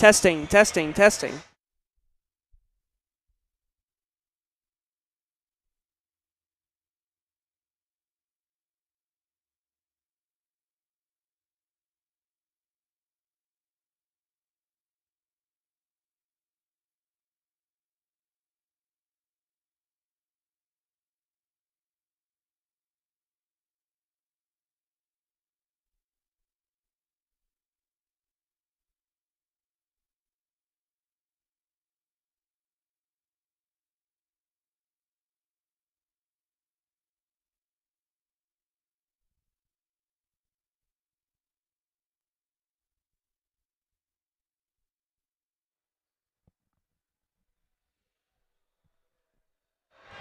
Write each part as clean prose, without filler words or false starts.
Testing, testing, testing.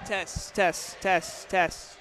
Test, test, test, test.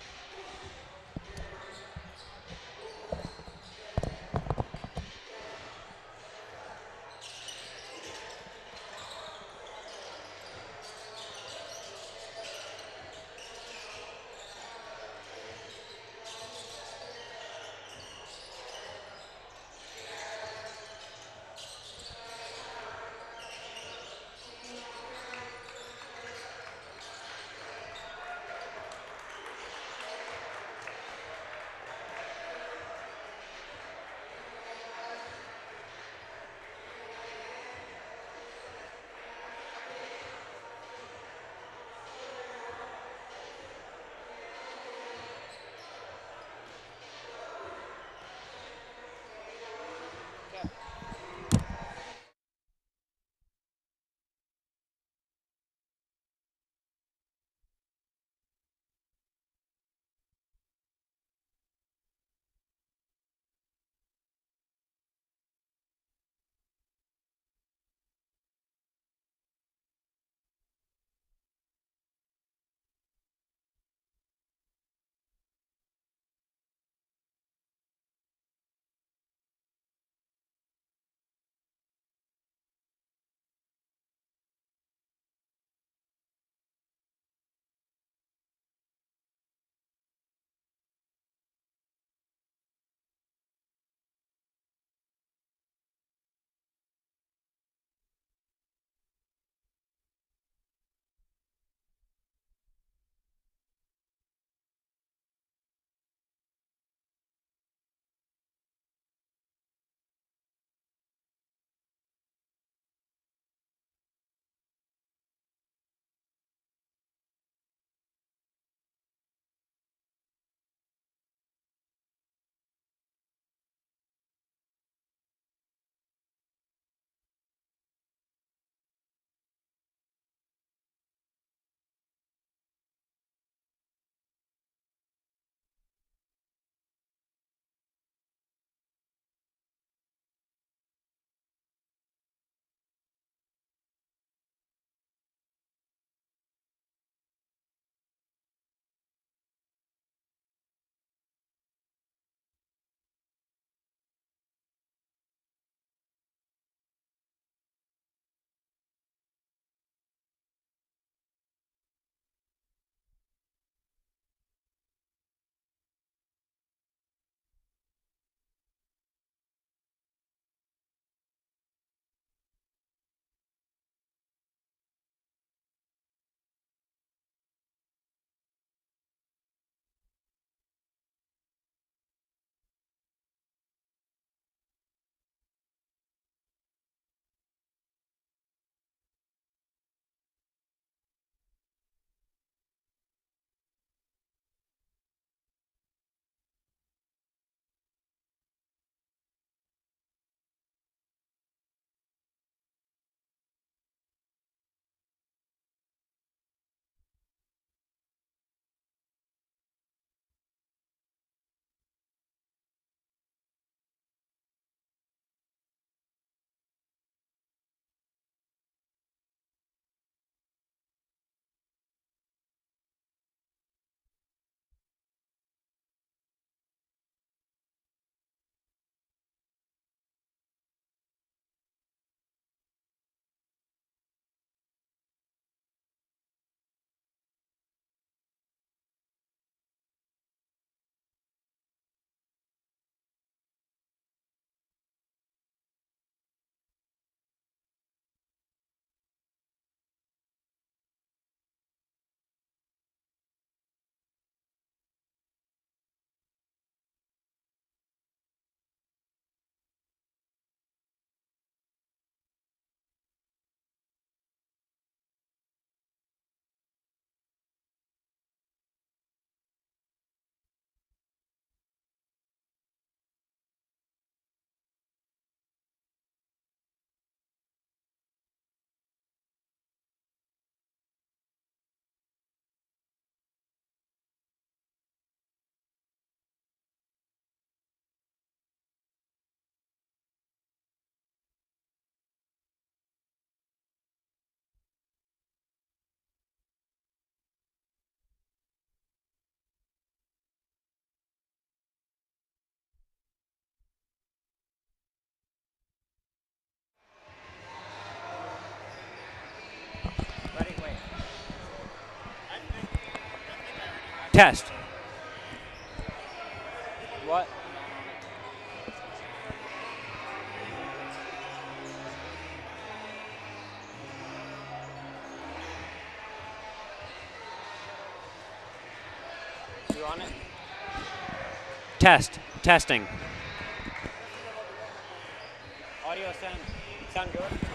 Test. What? You on it? Test. Testing. Audio sound good?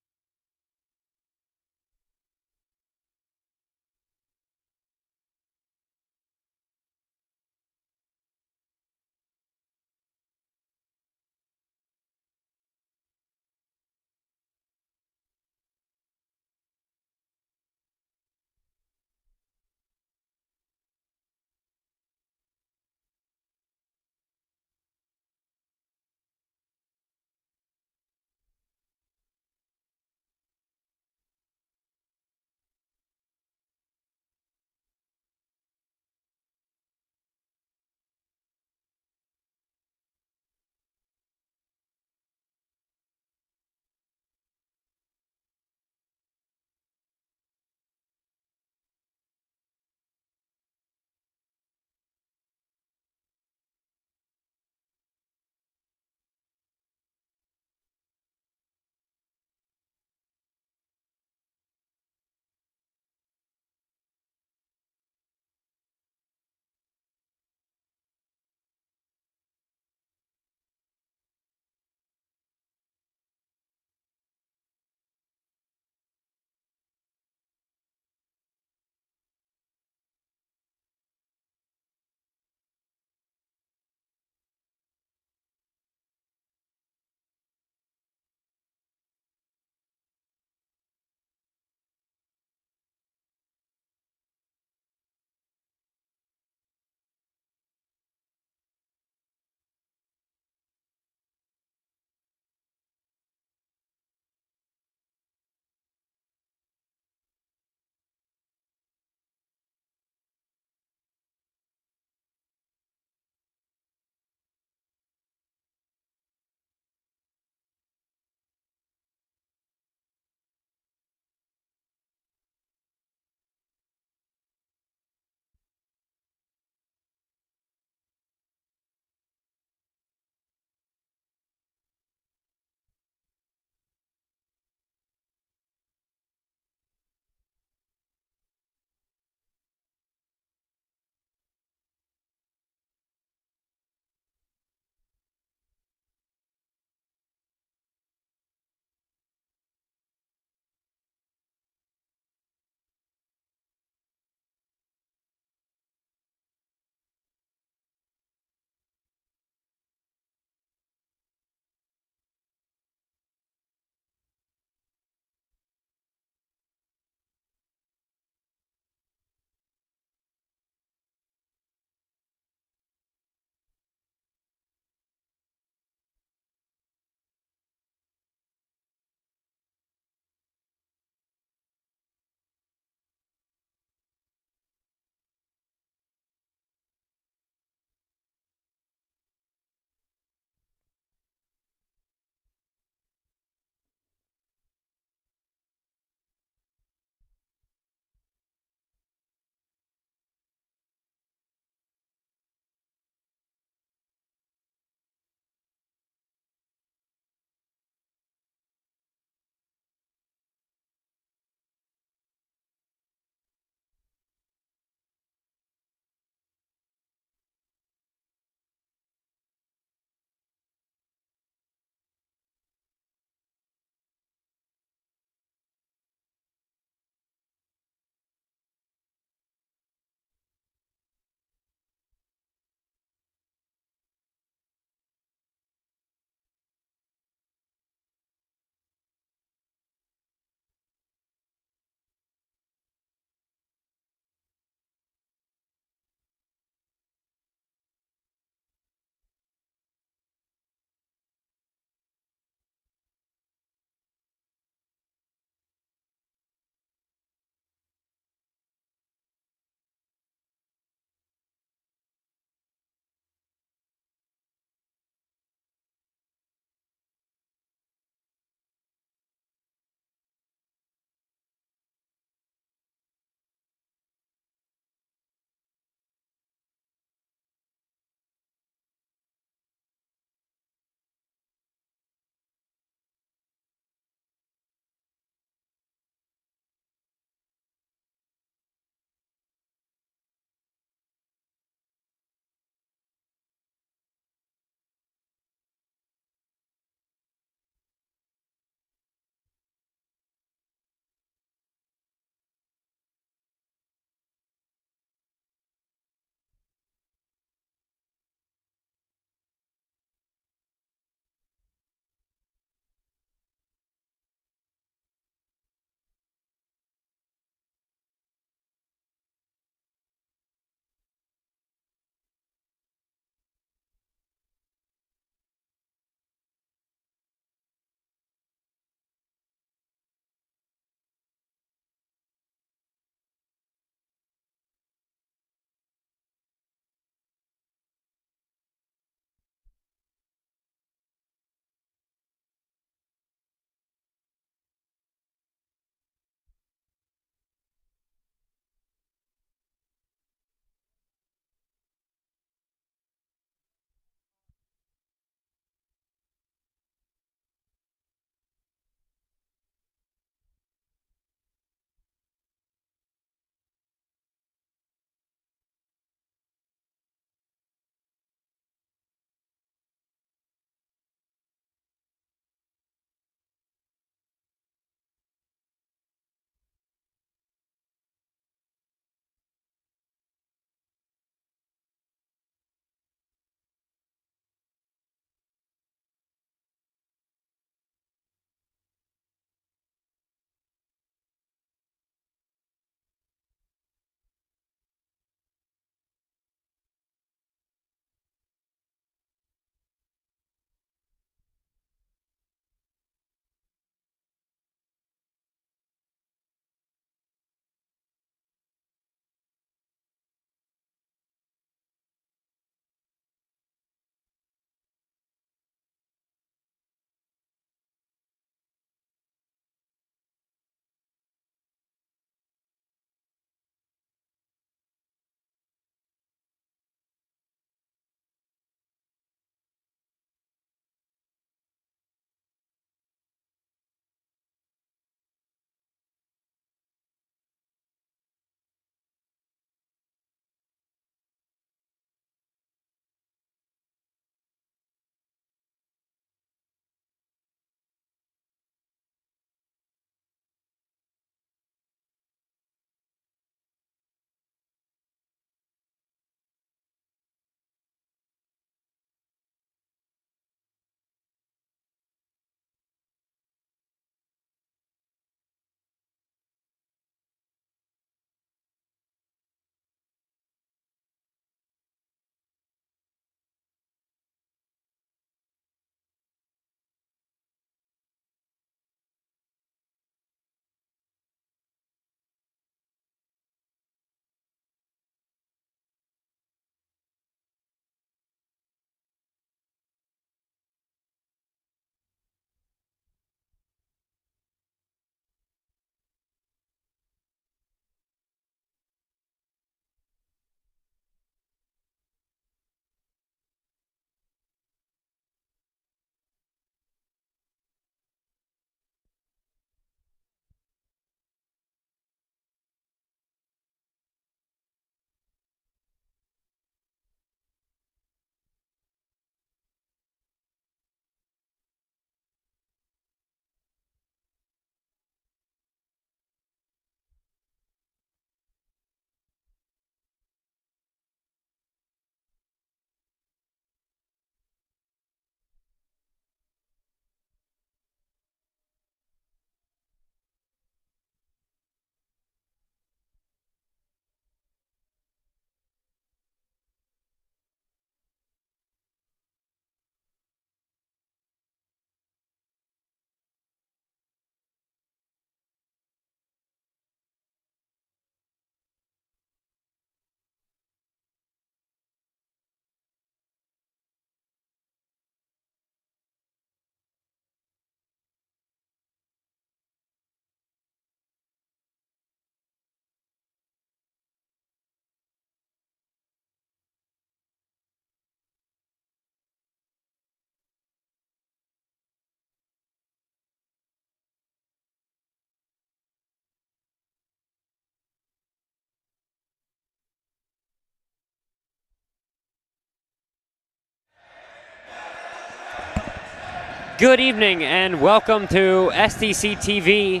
Good evening and welcome to STC TV.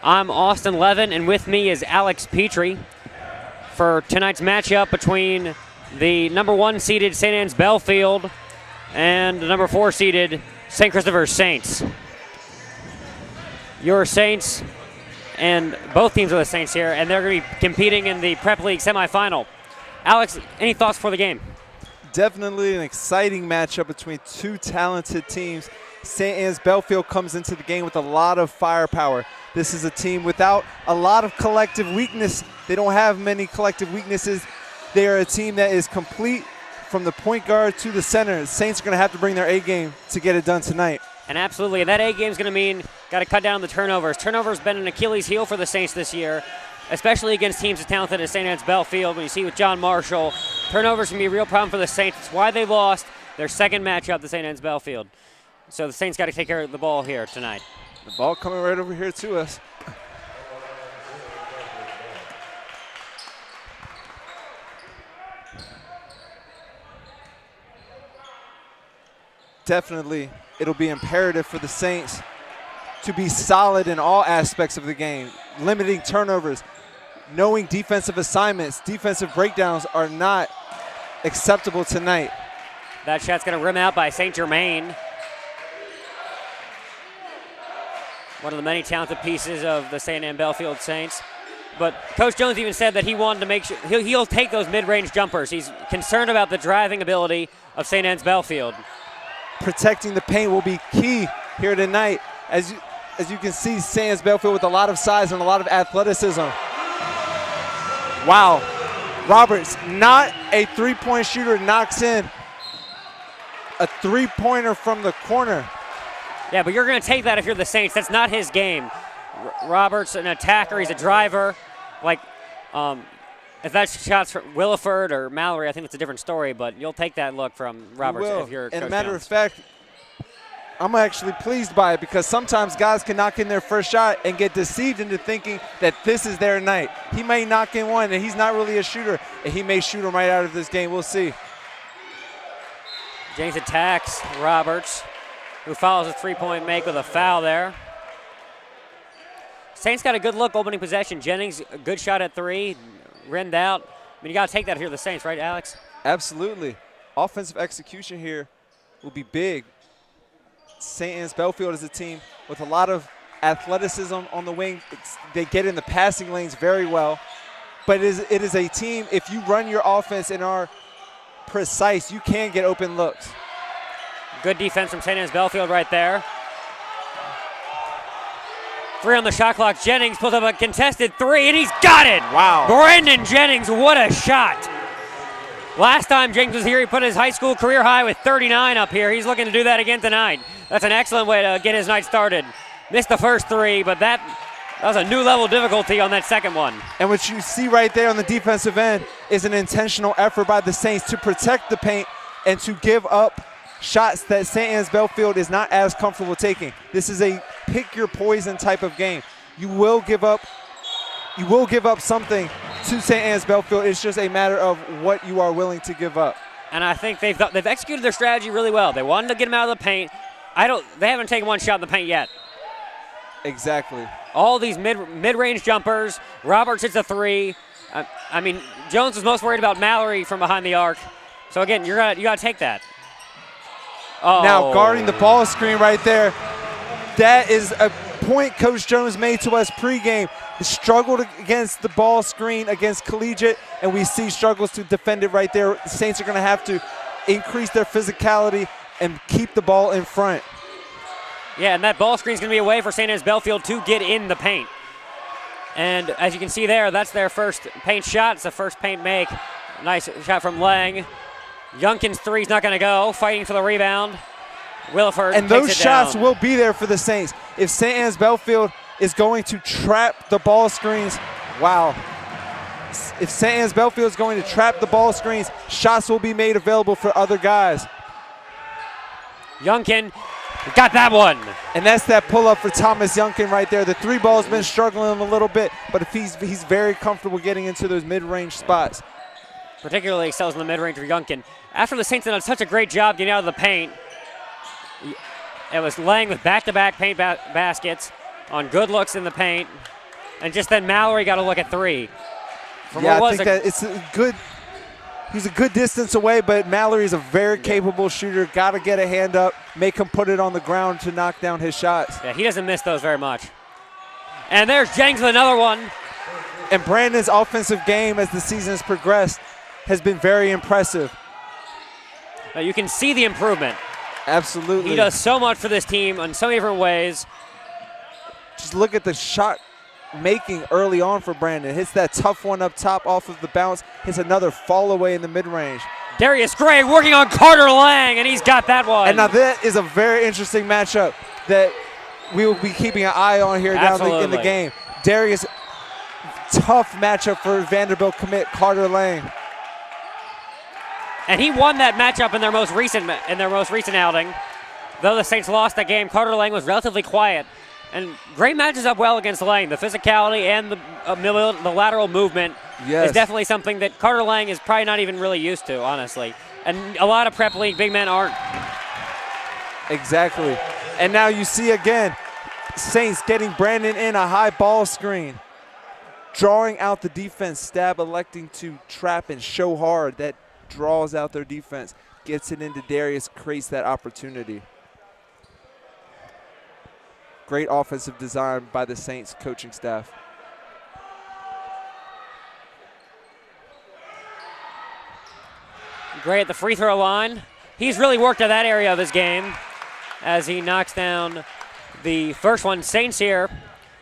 I'm Austin Levin and with me is Alex Petrie for tonight's matchup between the number 1 seeded St. Anne's Belfield and the number 4 seeded St. Christopher's Saints. Your Saints, and both teams are the Saints here, and they're going to be competing in the Prep League semifinal. Alex, any thoughts for the game? Definitely an exciting matchup between two talented teams. St. Anne's Belfield comes into the game with a lot of firepower. This is a team without a lot of collective weakness. They don't have many collective weaknesses. They are a team that is complete from the point guard to the center. The Saints are going to have to bring their A game to get it done tonight. And absolutely, and that A game is going to mean got to cut down the turnovers. Turnovers been an Achilles heel for the Saints this year, especially against teams as talented as St. Anne's Belfield. When you see with John Marshall, turnovers can be a real problem for the Saints. It's why they lost their second matchup to St. Anne's Belfield. So the Saints got to take care of the ball here tonight. The ball coming right over here to us. Definitely, it'll be imperative for the Saints to be solid in all aspects of the game, limiting turnovers, knowing defensive assignments, defensive breakdowns are not acceptable tonight. That shot's going to rim out by St. Germain. One of the many talented pieces of the St. Anne Belfield Saints. But Coach Jones even said that he wanted to make sure he'll take those mid-range jumpers. He's concerned about the driving ability of St. Anne's Belfield. Protecting the paint will be key here tonight. As you can see, St. Anne's Belfield with a lot of size and a lot of athleticism. Wow. Roberts, not a three-point shooter, knocks in a three-pointer from the corner. Yeah, but you're going to take that if you're the Saints. That's not his game. Roberts, an attacker, he's a driver. Like, if that shot's from Williford or Mallory, I think it's a different story, but you'll take that look from Roberts if you're Coach And matter Jones. of fact, I'm actually pleased by it because sometimes guys can knock in their first shot and get deceived into thinking that this is their night. He may knock in one and he's not really a shooter, and he may shoot him right out of this game. We'll see. Jennings attacks Roberts, who follows a three-point make with a foul there. Saints got a good look opening possession. Jennings, a good shot at three, rimmed out. I mean, you got to take that if you're the Saints, right, Alex? Absolutely. Offensive execution here will be big. St. Anne's Belfield is a team with a lot of athleticism on the wing. They get in the passing lanes very well. But it is a team, if you run your offense and are precise, you can get open looks. Good defense from St. Anne's Belfield right there. 3 on the shot clock. Jennings pulls up a contested 3, and he's got it! Wow. Brendan Jennings, what a shot! Last time Jennings was here, he put his high school career high with 39 up here. He's looking to do that again tonight. That's an excellent way to get his night started. Missed the first 3, but that was a new level of difficulty on that second one. And what you see right there on the defensive end is an intentional effort by the Saints to protect the paint and to give up shots that St. Anne's Belfield is not as comfortable taking. This is a pick your poison type of game. You will give up something to St. Anne's Belfield. It's just a matter of what you are willing to give up. And I think they've executed their strategy really well. They wanted to get him out of the paint. They haven't taken one shot in the paint yet. Exactly. All these mid-range jumpers. Roberts hits a 3. I mean, Jones was most worried about Mallory from behind the arc. So again, you got to take that. Oh. Now guarding the ball screen right there. That is a point Coach Jones made to us pregame. He struggled against the ball screen against Collegiate, and we see struggles to defend it right there. The Saints are going to have to increase their physicality and keep the ball in front. Yeah, and that ball screen is going to be a way for St. Anne's Belfield to get in the paint. And as you can see there, that's their first paint shot. It's the first paint make. Nice shot from Lang. Youngkin's 3's not going to go. Fighting for the rebound. Williford And takes those it shots down. will be there for the Saints. If St. Anne's Belfield is going to trap the ball screens, wow. If St. Anne's Belfield is going to trap the ball screens, shots will be made available for other guys. Youngkin got that one. And that's that pull-up for Thomas Youngkin right there. The 3 ball's been struggling a little bit, but if he's very comfortable getting into those mid-range spots. Particularly excels in the mid-range for Youngkin. After the Saints did such a great job getting out of the paint, It was Lang with back-to-back paint baskets on good looks in the paint. And just then Mallory got a look at three. Yeah, I think that it's a good – he's a good distance away, but Mallory's a very capable shooter. Got to get a hand up, make him put it on the ground to knock down his shots. Yeah, he doesn't miss those very much. And there's Jennings with another one. And Brandon's offensive game as the season has progressed has been very impressive. Now you can see the improvement. Absolutely. He does so much for this team in so many different ways. Just look at the shot making early on for Brandon. Hits that tough one up top off of the bounce. Hits another fall away in the mid-range. Darius Gray working on Carter Lang, and he's got that one. And now that is a very interesting matchup that we will be keeping an eye on here down in the game. Darius, tough matchup for Vanderbilt commit Carter Lang. And he won that matchup in their most recent outing. Though the Saints lost that game, Carter Lang was relatively quiet. And Gray matches up well against Lang. The physicality and the lateral movement is definitely something that Carter Lang is probably not even really used to, honestly. And a lot of prep league big men aren't. Exactly. And now you see again, Saints getting Brandon in a high ball screen. Drawing out the defense, Stab electing to trap and show hard. That draws out their defense, gets it into Darius, creates that opportunity. Great offensive design by the Saints coaching staff. Gray at the free throw line. He's really worked at that area of his game as he knocks down the first one. Saints here,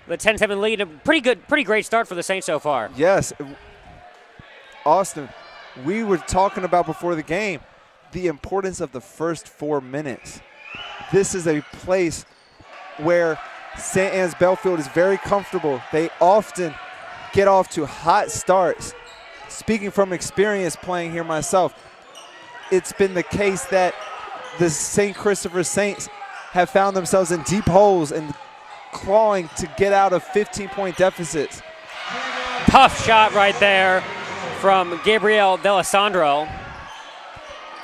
the 10-7 lead. A pretty great start for the Saints so far. Yes. Austin, we were talking about before the game the importance of the first 4 minutes. This is a place where St. Anne's Belfield is very comfortable. They often get off to hot starts. Speaking from experience playing here myself, it's been the case that the St. Christopher Saints have found themselves in deep holes and clawing to get out of 15-point deficits. Tough shot right there from Gabriel D'Alessandro.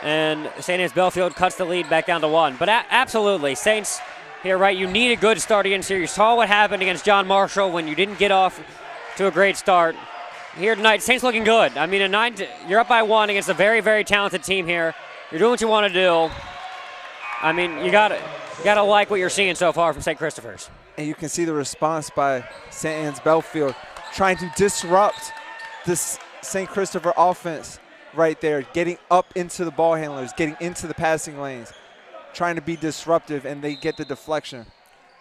And St. Anne's Belfield cuts the lead back down to 1. But absolutely, Saints here, right? You need a good start against here. You saw what happened against John Marshall when you didn't get off to a great start. Here tonight, Saints looking good. I mean, you're up by 1 against a very, very talented team here. You're doing what you want to do. I mean, you gotta like what you're seeing so far from St. Christopher's. And you can see the response by St. Anne's Belfield trying to disrupt this St. Christopher offense right there, getting up into the ball handlers, getting into the passing lanes, trying to be disruptive, and they get the deflection.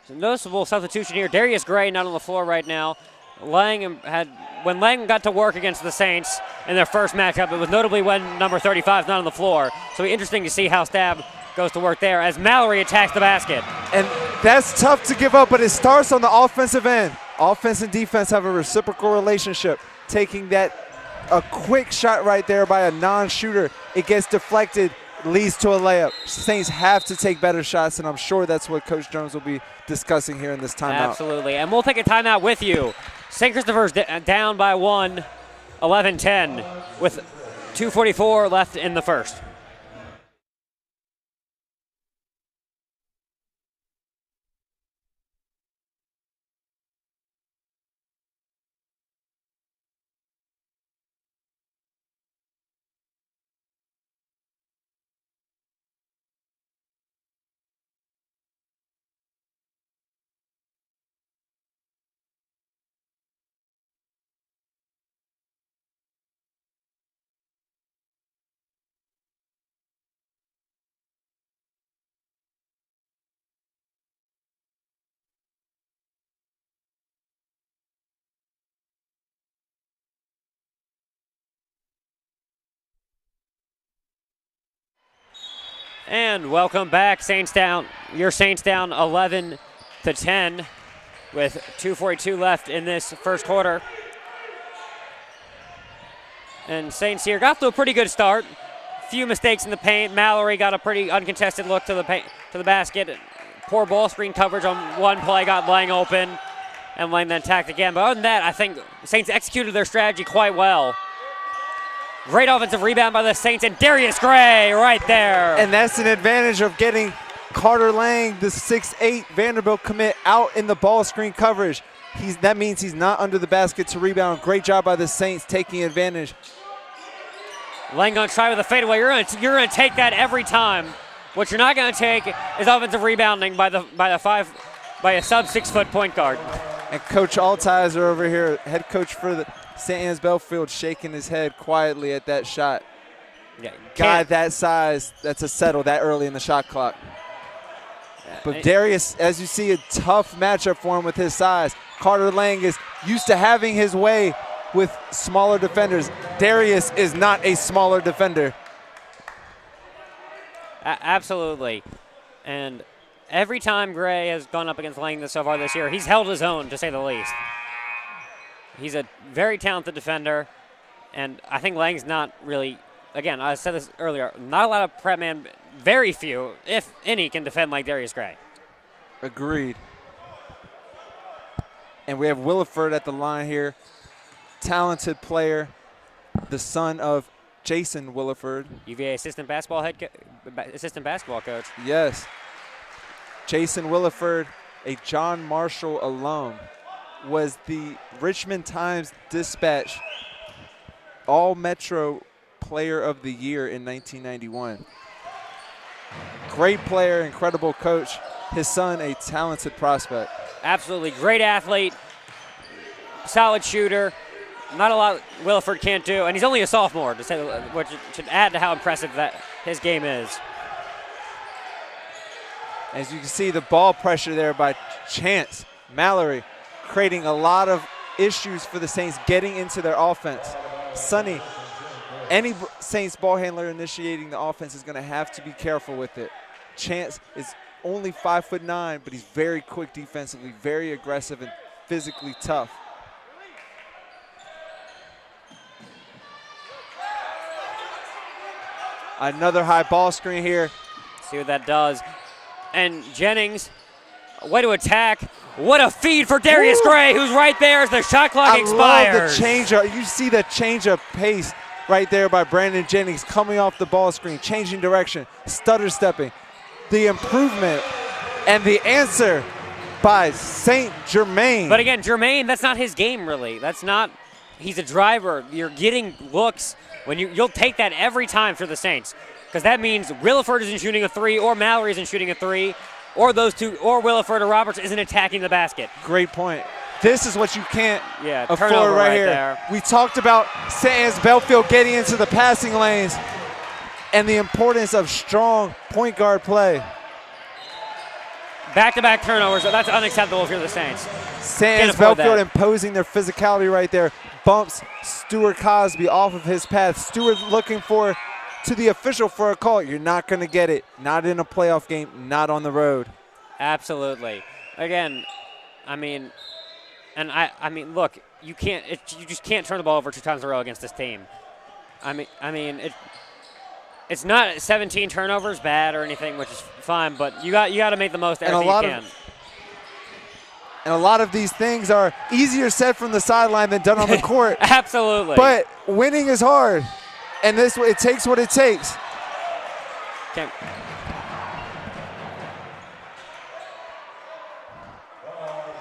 So noticeable substitution here. Darius Gray not on the floor right now. When Lang got to work against the Saints in their first matchup, it was notably when number 35 is not on the floor. So it'll be interesting to see how Stab goes to work there as Mallory attacks the basket. And that's tough to give up, but it starts on the offensive end. Offense and defense have a reciprocal relationship. Taking a quick shot right there by a non-shooter, it gets deflected, leads to a layup. Saints have to take better shots, and I'm sure that's what Coach Jones will be discussing here in this timeout. Absolutely, and we'll take a timeout with you. St. Christopher's down by 1, 11-10, with 2:44 left in the first. And welcome back, Saints down. Your Saints down 11-10 with 2:42 left in this first quarter. And Saints here got to a pretty good start. Few mistakes in the paint. Mallory got a pretty uncontested look to the basket. Poor ball screen coverage on one play, got Lang open, and Lang then attacked again. But other than that, I think Saints executed their strategy quite well. Great offensive rebound by the Saints, and Darius Gray right there. And that's an advantage of getting Carter Lang, the 6'8" Vanderbilt commit, out in the ball screen coverage. That means he's not under the basket to rebound. Great job by the Saints taking advantage. Lang gonna try with a fadeaway. You're gonna take that every time. What you're not gonna take is offensive rebounding by a sub 6 foot point guard. And Coach Altizer over here, head coach for the St. Anne's Belfield, shaking his head quietly at that shot. Yeah, Guy that size, that's a settle that early in the shot clock. But Darius, as you see, a tough matchup for him with his size. Carter Lang is used to having his way with smaller defenders. Darius is not a smaller defender. Absolutely. And every time Gray has gone up against Lang so far this year, he's held his own, to say the least. He's a very talented defender, and I think Lang's not really, again, I said this earlier, not a lot of prep man, very few, if any, can defend like Darius Gray. Agreed. And we have Williford at the line here. Talented player, the son of Jason Williford. UVA assistant basketball coach. Yes. Jason Williford, a John Marshall alum, was the Richmond Times-Dispatch All-Metro Player of the Year in 1991. Great player, incredible coach. His son, a talented prospect. Absolutely great athlete, solid shooter. Not a lot Williford can't do, and he's only a sophomore, to say, which should add to how impressive that his game is. As you can see, the ball pressure there by Chance Mallory, creating a lot of issues for the Saints getting into their offense. Sonny, any Saints ball handler initiating the offense is going to have to be careful with it. Chance is only 5'9", but he's very quick defensively, very aggressive and physically tough. Another high ball screen here. See what that does. And Jennings, way to attack. What a feed for Darius Gray, who's right there as the shot clock expires. I love the change. You see the change of pace right there by Brandon Jennings coming off the ball screen, changing direction, stutter stepping. The improvement and the answer by St. Germain. But again, Germain, that's not his game really. That's not, he's a driver. You're getting looks. You'll take that every time for the Saints, because that means Williford isn't shooting a three, or Mallory isn't shooting a three, or those two, or Williford or Roberts isn't attacking the basket. Great point. This is what you can't afford right here. There. We talked about St. Anne's Belfield getting into the passing lanes and the importance of strong point guard play. Back-to-back turnovers, that's unacceptable if you're the Saints. St. Anne's Belfield imposing their physicality right there. Bumps Stuart Cosby off of his path. Stuart looking to the official for a call. You're not going to get it. Not in a playoff game, not on the road. Absolutely. Again, I mean, look, you just can't turn the ball over 2 times in a row against this team. It's not 17 turnovers bad or anything, which is fine, but you got to make the most out of everything you can. And a lot of these things are easier said from the sideline than done on the court. Absolutely. But winning is hard, and it takes what it takes. Okay.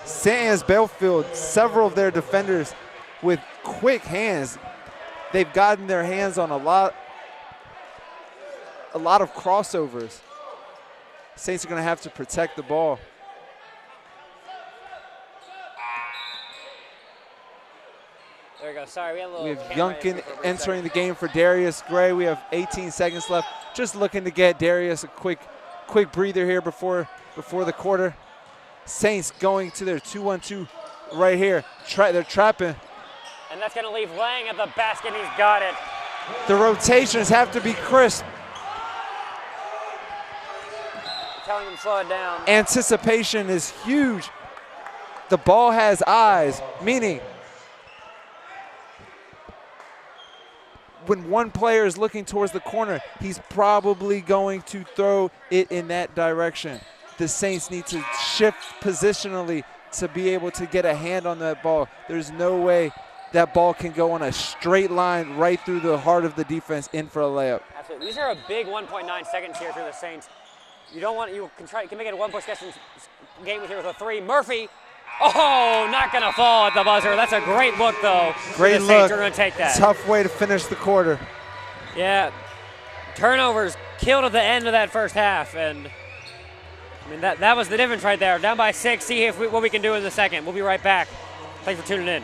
St. Anne's Belfield, several of their defenders with quick hands. They've gotten their hands on a lot of crossovers. Saints are going to have to protect the ball. There we go. Sorry, we have Youngkin entering the game for Darius Gray. We have 18 seconds left. Just looking to get Darius a quick breather here before the quarter. Saints going to their 2-1-2 right here. They're trapping. And that's going to leave Lang at the basket. He's got it. The rotations have to be crisp. Telling him to slow it down. Anticipation is huge. The ball has eyes, meaning when one player is looking towards the corner, he's probably going to throw it in that direction. The Saints need to shift positionally to be able to get a hand on that ball. There's no way that ball can go on a straight line right through the heart of the defense in for a layup. Absolutely. These are a big 1.9 seconds here for the Saints. You don't want, you can make it a one possession game here with a 3. Murphy, oh, not gonna fall at the buzzer. That's a great look though. Great the look. Saints are gonna take that. Tough way to finish the quarter. Yeah, turnovers killed at the end of that first half, and I mean that was the difference right there. Down by 6. See what we can do in the second. We'll be right back. Thanks for tuning in.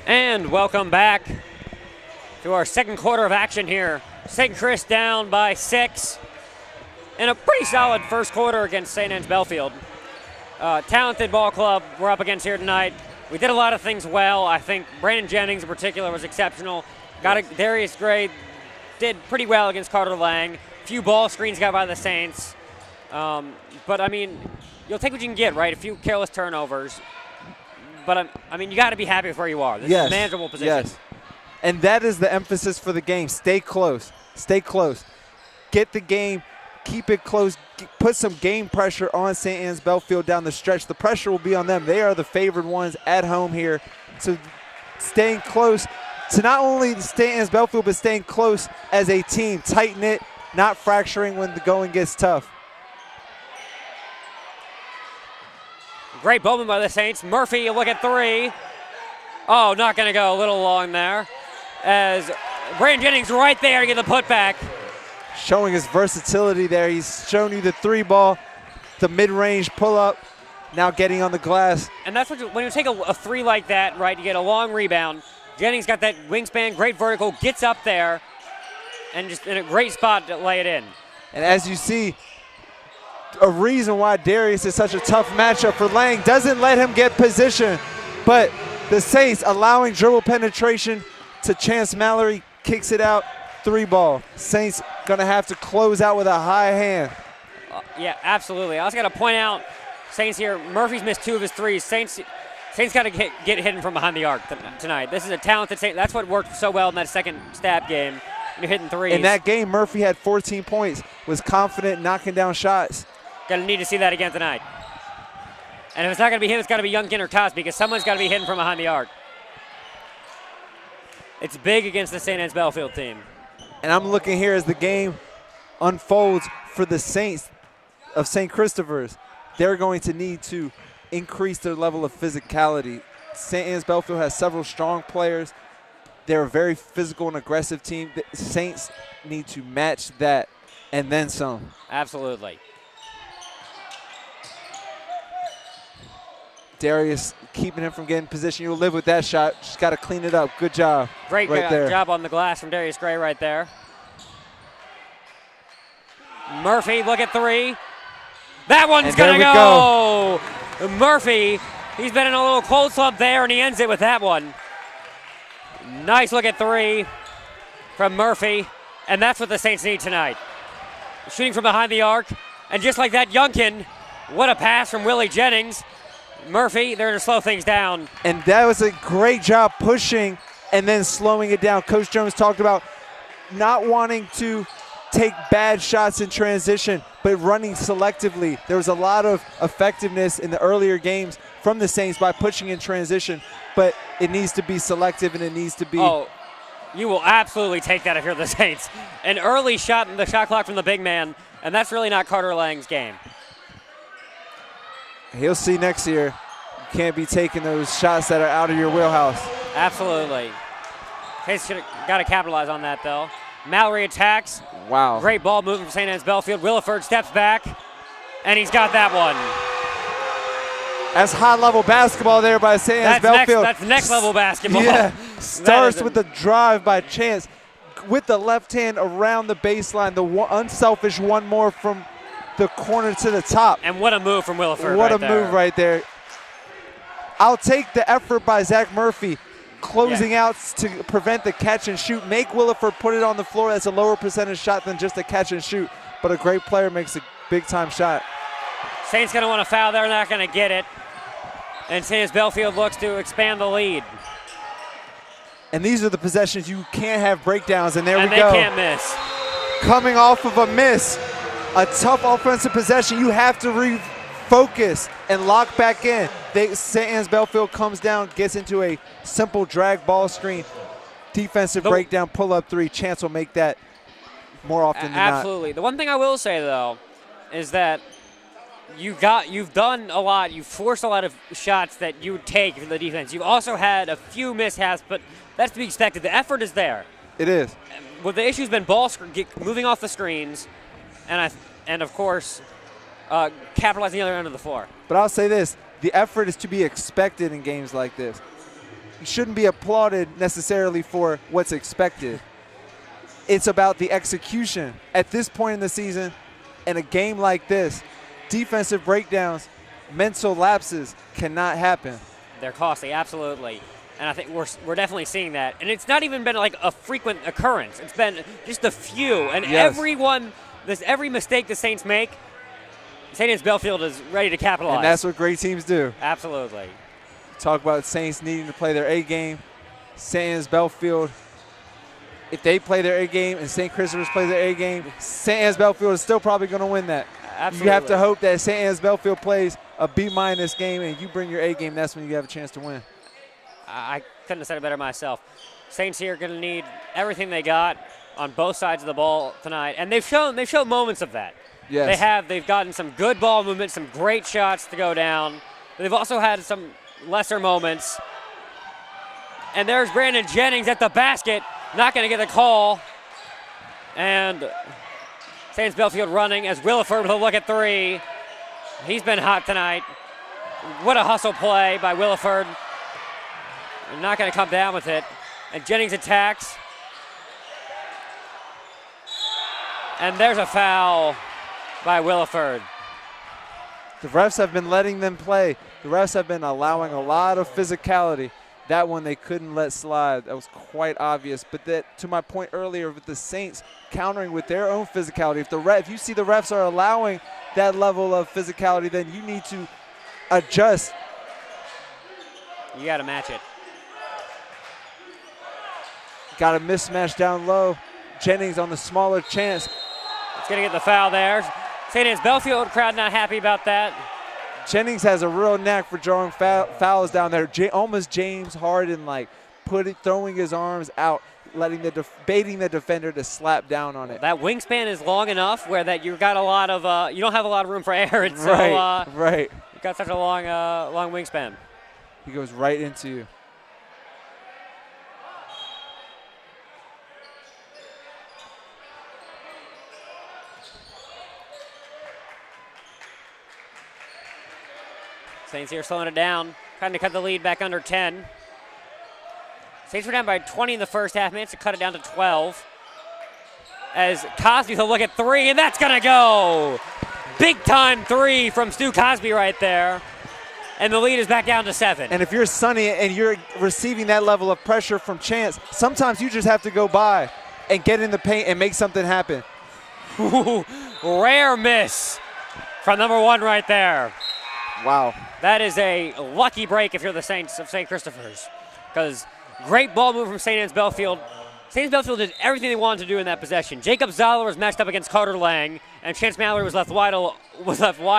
And welcome back to our second quarter of action here. St. Chris down by 6 in a pretty solid first quarter against St. Anne's Belfield. Talented ball club we're up against here tonight. We did a lot of things well. I think Brandon Jennings in particular was exceptional. Darius Gray did pretty well against Carter Lang. A few ball screens got by the Saints. But I mean, you'll take what you can get, right? A few careless turnovers. But I mean, you got to be happy with where you are. This is a manageable position. Yes. And that is the emphasis for the game. Stay close. Stay close. Get the game. Keep it close. Put some game pressure on St. Anne's Belfield down the stretch. The pressure will be on them. They are the favored ones at home here. So staying close to not only St. Anne's Belfield, but staying close as a team. Tight-knit, not fracturing when the going gets tough. Great bowman by the Saints. Murphy, you look at 3. Oh, not going to go. A little long there. As Brandon Jennings right there to get the putback. Showing his versatility there. He's shown you the 3 ball, the mid-range pull-up, now getting on the glass. And that's what when you take a 3 like that, right, you get a long rebound. Jennings got that wingspan, great vertical, gets up there, and just in a great spot to lay it in. And as you see, a reason why Darius is such a tough matchup for Lang, doesn't let him get position, but the Saints allowing dribble penetration to Chance Mallory, kicks it out, 3 ball. Saints gonna have to close out with a high hand. Yeah, absolutely. I also got to point out, Saints here, Murphy's missed 2 of his 3s. Saints got to get hidden from behind the arc tonight. This is a talented Saints. That's what worked so well in that second stab game. You're hitting 3s. In that game, Murphy had 14 points, was confident knocking down shots. Gonna need to see that again tonight. And if it's not gonna be him, it's gotta be Youngkin or Toss, because someone's gotta be hidden from behind the arc. It's big against the St. Anne's Belfield team. And I'm looking here as the game unfolds for the Saints of St. Christopher's. They're going to need to increase their level of physicality. St. Anne's Belfield has several strong players. They're a very physical and aggressive team. The Saints need to match that and then some. Absolutely. Darius keeping him from getting position. You'll live with that shot. Just got to clean it up. Good job. Great there. job on the glass from Darius Gray right there. Murphy, look at 3. That one's going to go. Murphy, he's been in a little cold slump there, and he ends it with that one. Nice look at 3 from Murphy, and that's what the Saints need tonight. Shooting from behind the arc, and just like that, Youngkin, what a pass from Willie Jennings. Murphy, they're going to slow things down. And that was a great job pushing and then slowing it down. Coach Jones talked about not wanting to take bad shots in transition, but running selectively. There was a lot of effectiveness in the earlier games from the Saints by pushing in transition, but it needs to be selective and it needs to be. Oh, you will absolutely take that if you're the Saints. An early shot in the shot clock from the big man, and that's really not Carter Lang's game. He'll see next year. You can't be taking those shots that are out of your wheelhouse. Absolutely. Case should have got to capitalize on that, though. Mallory attacks. Wow. Great ball moving from St. Anne's Belfield. Williford steps back, and he's got that one. That's high-level basketball there by St. Anne's Belfield. That's next-level basketball. Yeah. Starts with the drive by Chance. with the left hand around the baseline, the unselfish one more from the corner to the top. And what a move from Williford. What right a there. move right there. I'll take the effort by Zach Murphy closing out to prevent the catch and shoot. Make Williford put it on the floor. That's a lower percentage shot than just a catch and shoot, but a great player makes a big time shot. Saints going to want to foul. They're not going to get it. And St. Anne's Belfield looks to expand the lead. And these are the possessions you can't have breakdowns, and there And we they go. can't miss. Coming off of a miss, a tough offensive possession, you have to refocus and lock back in. St. Anne's Belfield comes down, gets into a simple drag ball screen, defensive breakdown, pull-up three. Chance will make that more often than not. Absolutely. The one thing I will say, though, is that you've done a lot. You've forced a lot of shots that you would take from the defense. You've also had a few mishaps, but that's to be expected. The effort is there. It is. Well, the issue's been moving off the screens, and of course, capitalizing the other end of the floor. But I'll say this, the effort is to be expected in games like this. You shouldn't be applauded necessarily for what's expected. It's about the execution. At this point in the season, in a game like this, defensive breakdowns, mental lapses cannot happen. They're costly, absolutely. And I think we're definitely seeing that. And it's not even been like a frequent occurrence. It's been just a few. And every mistake the Saints make, St. Anne's Belfield is ready to capitalize. And that's what great teams do. Absolutely. Talk about Saints needing to play their A game. St. Anne's Belfield, if they play their A game and St. Christopher's play their A game, St. Anne's Belfield is still probably going to win that. Absolutely. You have to hope that St. Anne's Belfield plays a B- game and you bring your A game. That's when you have a chance to win. I couldn't have said it better myself. Saints here are going to need everything they got on both sides of the ball tonight, and they've shown moments of that. Yes. They've gotten some good ball movement, some great shots to go down. But they've also had some lesser moments. And there's Brandon Jennings at the basket, not going to get the call. And St. Anne's Belfield running as Williford with a look at three. He's been hot tonight. What a hustle play by Williford. Not going to come down with it. And Jennings attacks. And there's a foul by Williford. The refs have been letting them play. The refs have been allowing a lot of physicality. That one they couldn't let slide. That was quite obvious. But that, to my point earlier, with the Saints countering with their own physicality, if you see the refs are allowing that level of physicality, then you need to adjust. You got to match it. Got a mismatch down low. Jennings on the smaller chance. It's going to get the foul there. St. Anne's Belfield crowd not happy about that. Jennings has a real knack for drawing fouls down there. Almost James Harden, like throwing his arms out, baiting the defender to slap down on it. That wingspan is long enough where that you got a lot of you don't have a lot of room for error. So, right. You got such a long wingspan. He goes right into you. Saints here slowing it down, trying to cut the lead back under 10. Saints were down by 20 in the first half, managed to cut it down to 12. As Cosby will look at three, and that's going to go. Big time three from Stu Cosby right there. And the lead is back down to 7. And if you're Sonny and you're receiving that level of pressure from Chance, sometimes you just have to go by and get in the paint and make something happen. Ooh, rare miss from number 1 right there. Wow. That is a lucky break if you're the Saints of St. Christopher's, because great ball move from St. Anne's Belfield. St. Anne's Belfield did everything they wanted to do in that possession. Jacob Zoller was matched up against Carter Lang, and Chance Mallory was left wide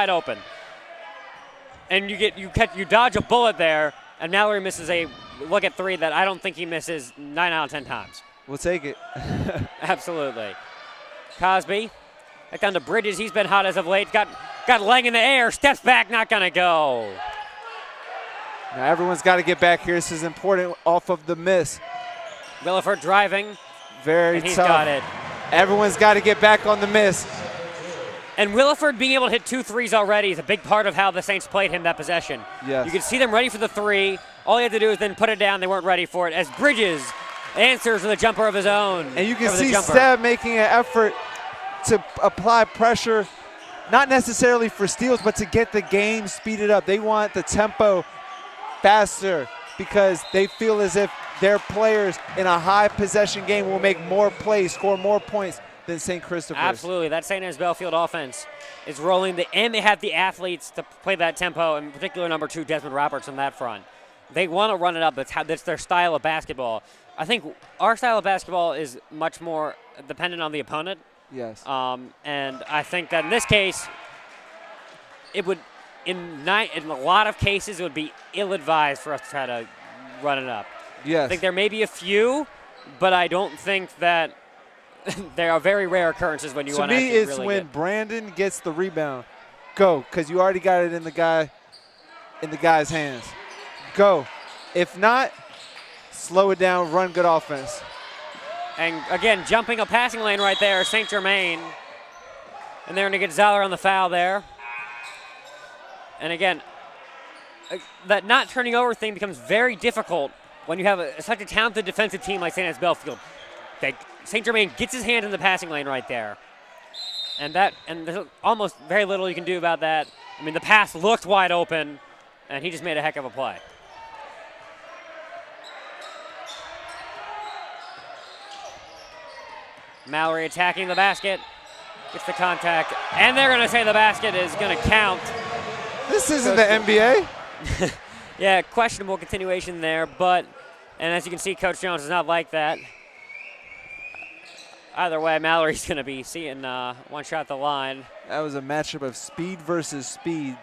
open. And you dodge a bullet there, and Mallory misses a look at three that I don't think he misses 9 out of 10 times. We'll take it. Absolutely. Cosby, back down to Bridges. He's been hot as of late. Got Lang in the air, steps back, not gonna go. Now everyone's got to get back here. This is important off of the miss. Williford driving. Very and he's tough. got it. Everyone's got to get back on the miss. And Williford being able to hit 2 threes already is a big part of how the Saints played him that possession. Yes. You could see them ready for the three. All you had to do is then put it down. They weren't ready for it. As Bridges answers with a jumper of his own. And you can Over the see jumper. Steb making an effort to apply pressure, not necessarily for steals, but to get the game speeded up. They want the tempo faster because they feel as if their players in a high possession game will make more plays, score more points than St. Christopher's. Absolutely. That St. Anne's Belfield offense is rolling, and they have the athletes to play that tempo, in particular number 2, Desmond Roberts, on that front. They want to run it up. That's their style of basketball. I think our style of basketball is much more dependent on the opponent. Yes. And I think that in this case, it would, in a lot of cases, it would be ill-advised for us to try to run it up. Yes. I think there may be a few, but I don't think that there are very rare occurrences when you want to me, actually it's really when get. Brandon gets the rebound. Go, because you already got it in the guy's hands. Go. If not, slow it down, run good offense. And again, jumping a passing lane right there, St. Germain. And they're going to get Zoller on the foul there. And again, that not turning over thing becomes very difficult when you have such a talented defensive team like St. Anne's Belfield. St. Germain gets his hand in the passing lane right there. And there's almost very little you can do about that. I mean, the pass looked wide open, and he just made a heck of a play. Mallory attacking the basket, gets the contact, and they're going to say the basket is going to count. This isn't the NBA. Yeah, questionable continuation there, and as you can see, Coach Jones does not like that. Either way, Mallory's going to be seeing one shot at the line. That was a matchup of speed versus speed,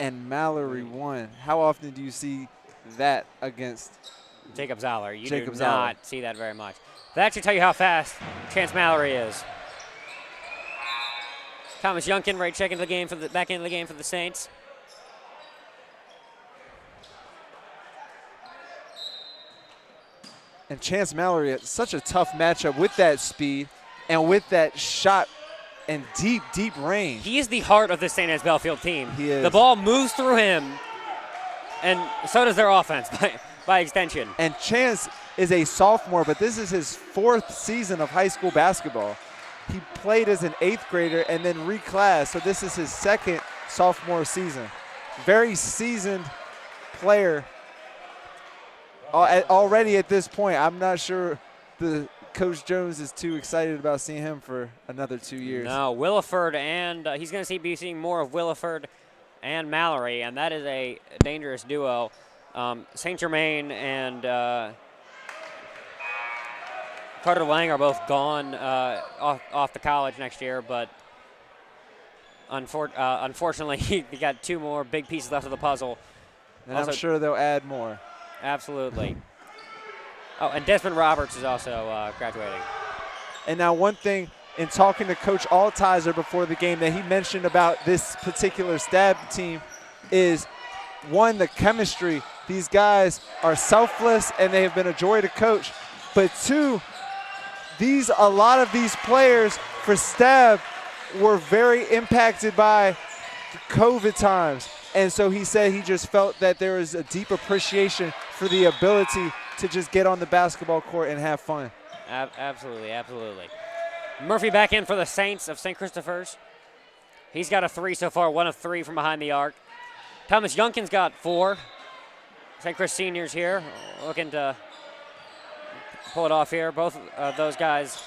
and Mallory won. How often do you see that against Jacob Zoller? You Jacob do Zoller. not see that very much. That should tell you how fast Chance Mallory is. Thomas Youngkin right checking the game back into the game for the Saints. And Chance Mallory, it's such a tough matchup with that speed and with that shot and deep, deep range. He is the heart of the St. Anne's Belfield team. He is. The ball moves through him, and so does their offense by extension. And Chance is a sophomore, but this is his 4th season of high school basketball. He played as an 8th grader and then reclassed, so this is his 2nd sophomore season. Very seasoned player. Already at this point, I'm not sure the Coach Jones is too excited about seeing him for another 2 years. No, Williford, and he's going to be seeing more of Williford and Mallory, and that is a dangerous duo. St. Germain and Carter Lang are both gone off to college next year, but unfortunately, we got 2 more big pieces left of the puzzle. And Also, I'm sure they'll add more. Absolutely. Oh, and Desmond Roberts is also graduating. And now one thing, in talking to Coach Altizer before the game that he mentioned about this particular Stab team is, one, the chemistry. These guys are selfless and they have been a joy to coach. But 2, a lot of these players for Stab were very impacted by COVID times. And so he said he just felt that there was a deep appreciation for the ability to just get on the basketball court and have fun. Absolutely, absolutely. Murphy back in for the Saints of St. Christopher's. He's got a 3 so far, 1 of 3 from behind the arc. Thomas Youngkin's got 4. St. Chris seniors here looking to pull it off here. Both those guys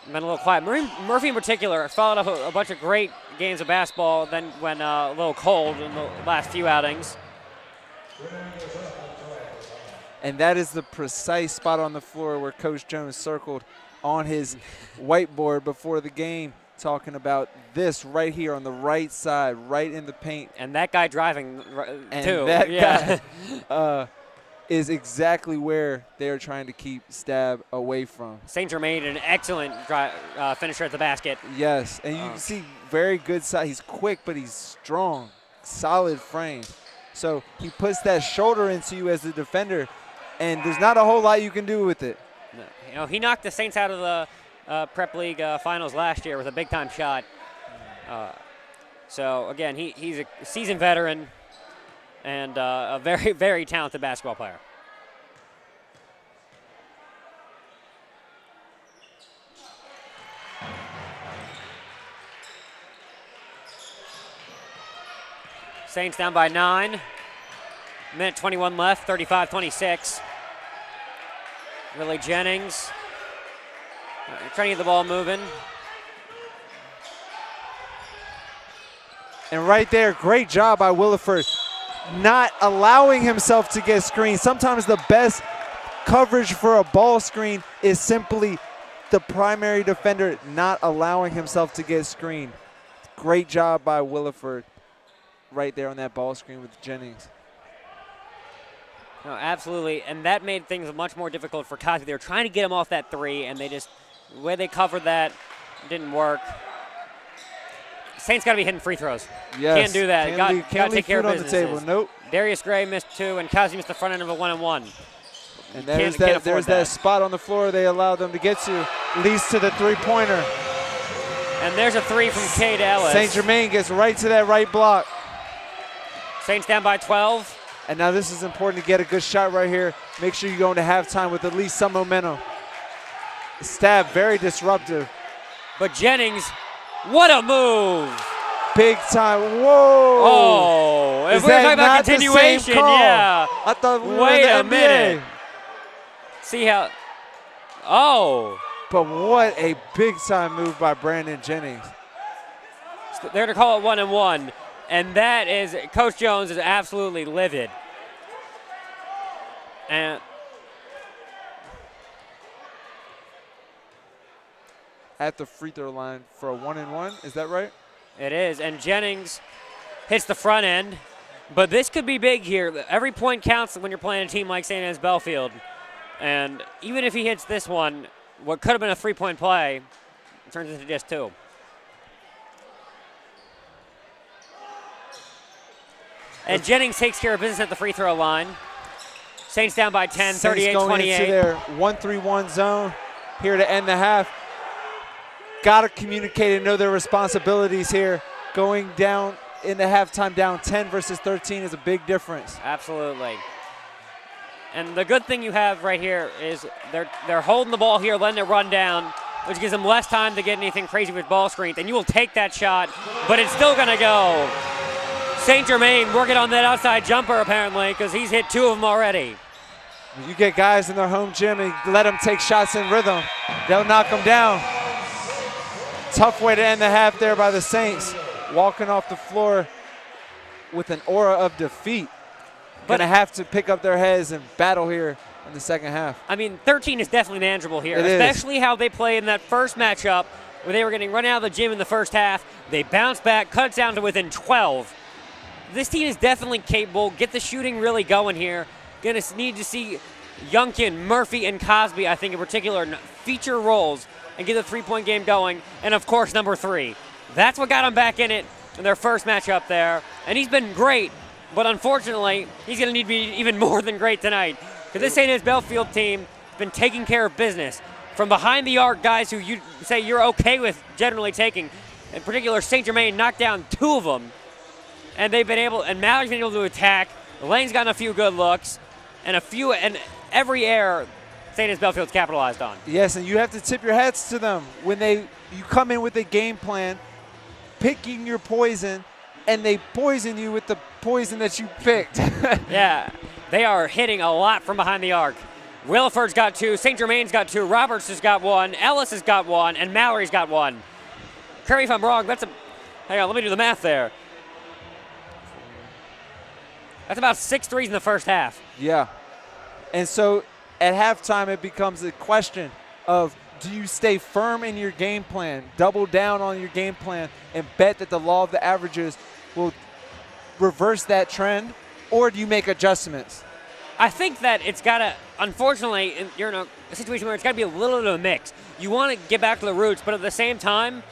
been a little quiet. Murphy in particular followed up a bunch of great games of basketball, then went a little cold in the last few outings. And that is the precise spot on the floor where Coach Jones circled on his whiteboard before the game, talking about this right here on the right side, right in the paint. And that guy driving, And too. that Yeah. guy is exactly where they're trying to keep Stab away from. St. Germain, an excellent finisher at the basket. Yes, and you can see very good size. He's quick, but he's strong, solid frame. So he puts that shoulder into you as the defender, and there's not a whole lot you can do with it. No, you know, he knocked the Saints out of the Prep League finals last year with a big-time shot. So, again, he's a seasoned veteran and a very, very talented basketball player. Saints down by 9. Minute 21 left, 35-26. Willie Jennings trying to get the ball moving. And right there, great job by Williford, not allowing himself to get screened. Sometimes the best coverage for a ball screen is simply the primary defender not allowing himself to get screened. Great job by Williford right there on that ball screen with Jennings. No, absolutely, and that made things much more difficult for Cosby. They were trying to get him off that three, and the way they covered that didn't work. Saints got to be hitting free throws. Yes. Can't do that. Got to take care of business. On the table. Nope. Darius Gray missed 2, and Cosby missed the front end of a 1-and-1. And there's that spot on the floor they allowed them to get to, leads to the three-pointer. And there's a 3 from Cade Ellis. St. Germain gets right to that right block. Saints down by 12. And now this is important to get a good shot right here. Make sure you go into halftime with at least some momentum. Stab, very disruptive. But Jennings, what a move. Big time, whoa. Oh, if we're talking about continuation, yeah. I thought we were in the NBA. Minute. See how, oh. But what a big time move by Brandon Jennings. They're to call it 1-and-1. And that is, Coach Jones is absolutely livid. And at the free throw line for a 1-and-1, is that right? it is, and Jennings hits the front end. But this could be big here. Every point counts when you're playing a team like St. Anne's Belfield. And even if he hits this one, what could have been a 3-point play turns into just 2. And Jennings takes care of business at the free throw line. Saints down by 10, 38-28. Going into their 1-3-1 zone here to end the half. Got to communicate and know their responsibilities here. Going down in the halftime down 10 versus 13 is a big difference. Absolutely. And the good thing you have right here is they're holding the ball here, letting it run down, which gives them less time to get anything crazy with ball screens. And you will take that shot, but it's still going to go. St. Germain working on that outside jumper apparently because he's hit 2 of them already. You get guys in their home gym and let them take shots in rhythm. They'll knock them down. Tough way to end the half there by the Saints. Walking off the floor with an aura of defeat. Going to have to pick up their heads and battle here in the second half. I mean, 13 is definitely manageable here, It especially how they played in that first matchup where they were getting run out of the gym in the first half. They bounced back, cut it down to within 12. This team is definitely capable. Get the shooting really going here. Going to need to see Youngkin, Murphy, and Cosby, I think in particular, feature roles and get the three-point game going. And, of course, number 3. That's what got them back in it in their first matchup there. And he's been great, but unfortunately, he's going to need to be even more than great tonight. Because this St. Anne's Belfield team has been taking care of business. From behind the arc, guys who you say you're okay with generally taking, in particular, St. Germain knocked down 2 of them. And they've been able, and Mallory's been able to attack. Lane's gotten a few good looks, and every error St. Anne's Belfield's capitalized on. Yes, and you have to tip your hats to them when you come in with a game plan, picking your poison, and they poison you with the poison that you picked. Yeah, they are hitting a lot from behind the arc. Williford's got 2, St. Germain's got 2, Roberts has got 1, Ellis has got 1, and Mallory's got 1. Correct me if I'm wrong, hang on, let me do the math there. That's about 6 threes in the first half. Yeah. And so at halftime, it becomes a question of, do you stay firm in your game plan, double down on your game plan, and bet that the law of the averages will reverse that trend, or do you make adjustments? I think that it's got to, unfortunately, you're in a situation where it's got to be a little bit of a mix. You want to get back to the roots, but at the same time,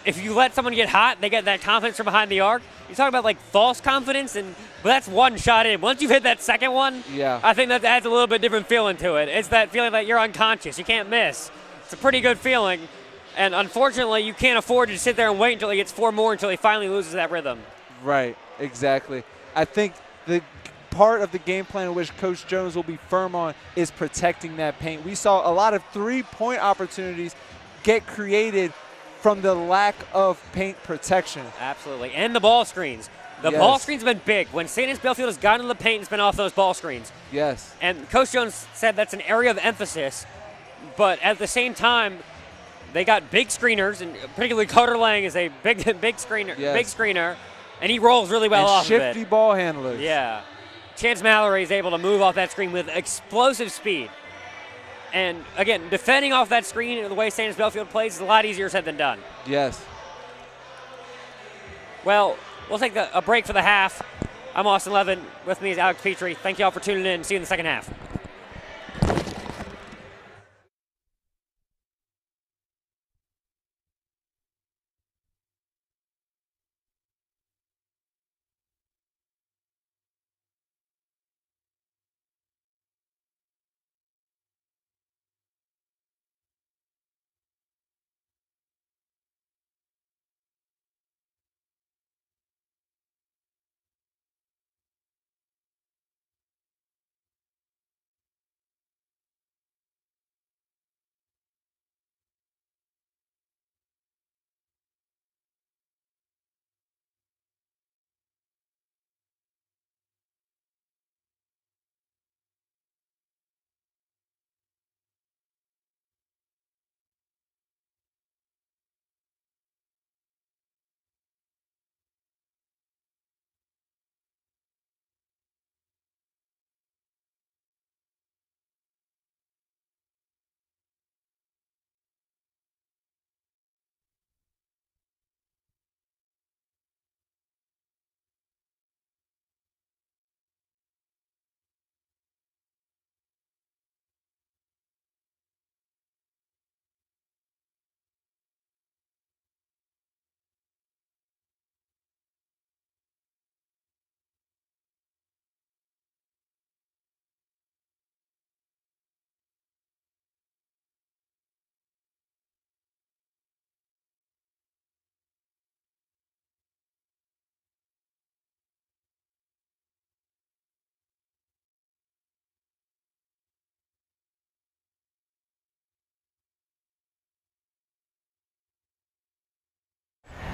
if you let someone get hot, they get that confidence from behind the arc. You talk about like false confidence, but that's one shot in. Once you've hit that second one, yeah, I think that adds a little bit different feeling to it. It's that feeling that you're unconscious. You can't miss. It's a pretty good feeling. And unfortunately, you can't afford to sit there and wait until he gets 4 more until he finally loses that rhythm. Right, exactly. I think the part of the game plan in which Coach Jones will be firm on is protecting that paint. We saw a lot of three-point opportunities get created from the lack of paint protection. Absolutely. And the ball screens. The ball screen's been big. When St. Anne's Belfield has gotten to the paint, it's been off those ball screens. Yes. And Coach Jones said that's an area of emphasis, but at the same time, they got big screeners, and particularly Carter Lang is a big screener, and he rolls really well off of it. Shifty ball handlers. Yeah. Chance Mallory is able to move off that screen with explosive speed. And again, defending off that screen the way St. Anne's Belfield plays is a lot easier said than done. Yes. Well, we'll take a break for the half. I'm Austin Levin. With me is Alex Petrie. Thank you all for tuning in. See you in the second half.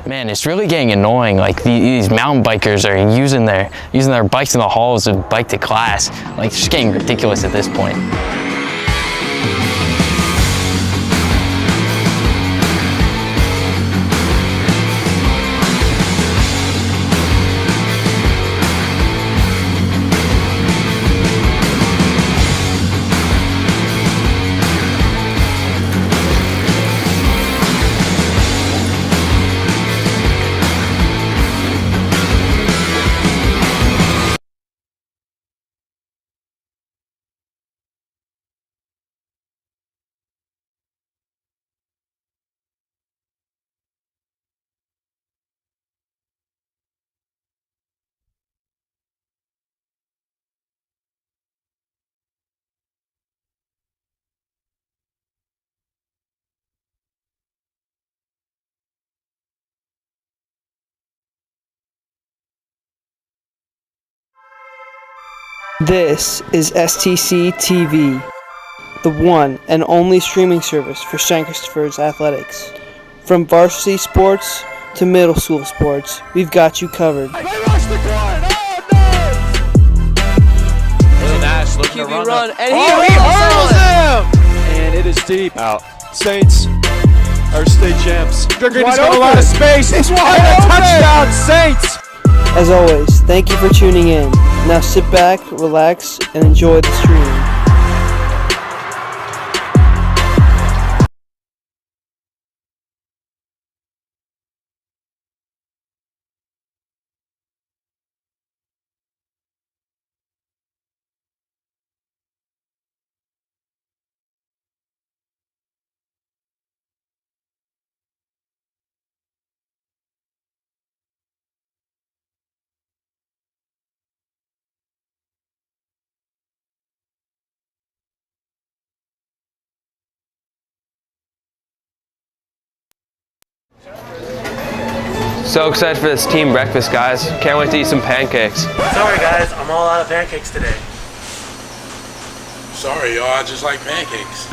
Man, it's really getting annoying. Like these mountain bikers are using their bikes in the halls to bike to class. Like it's just getting ridiculous at this point. This is STC TV, the one and only streaming service for St. Christopher's athletics. From varsity sports to middle school sports, we've got you covered. They rush the court! Oh no! Really nice looking QB run, and He hurdles him! And it is deep. out. Saints are state champs. He's got a lot of space. It's wide And a open. touchdown, Saints! As always, thank you for tuning in. Now sit back, relax, and enjoy the stream. So excited for this team breakfast, guys. Can't wait to eat some pancakes. Sorry guys, I'm all out of pancakes today. Sorry, y'all, I just like pancakes.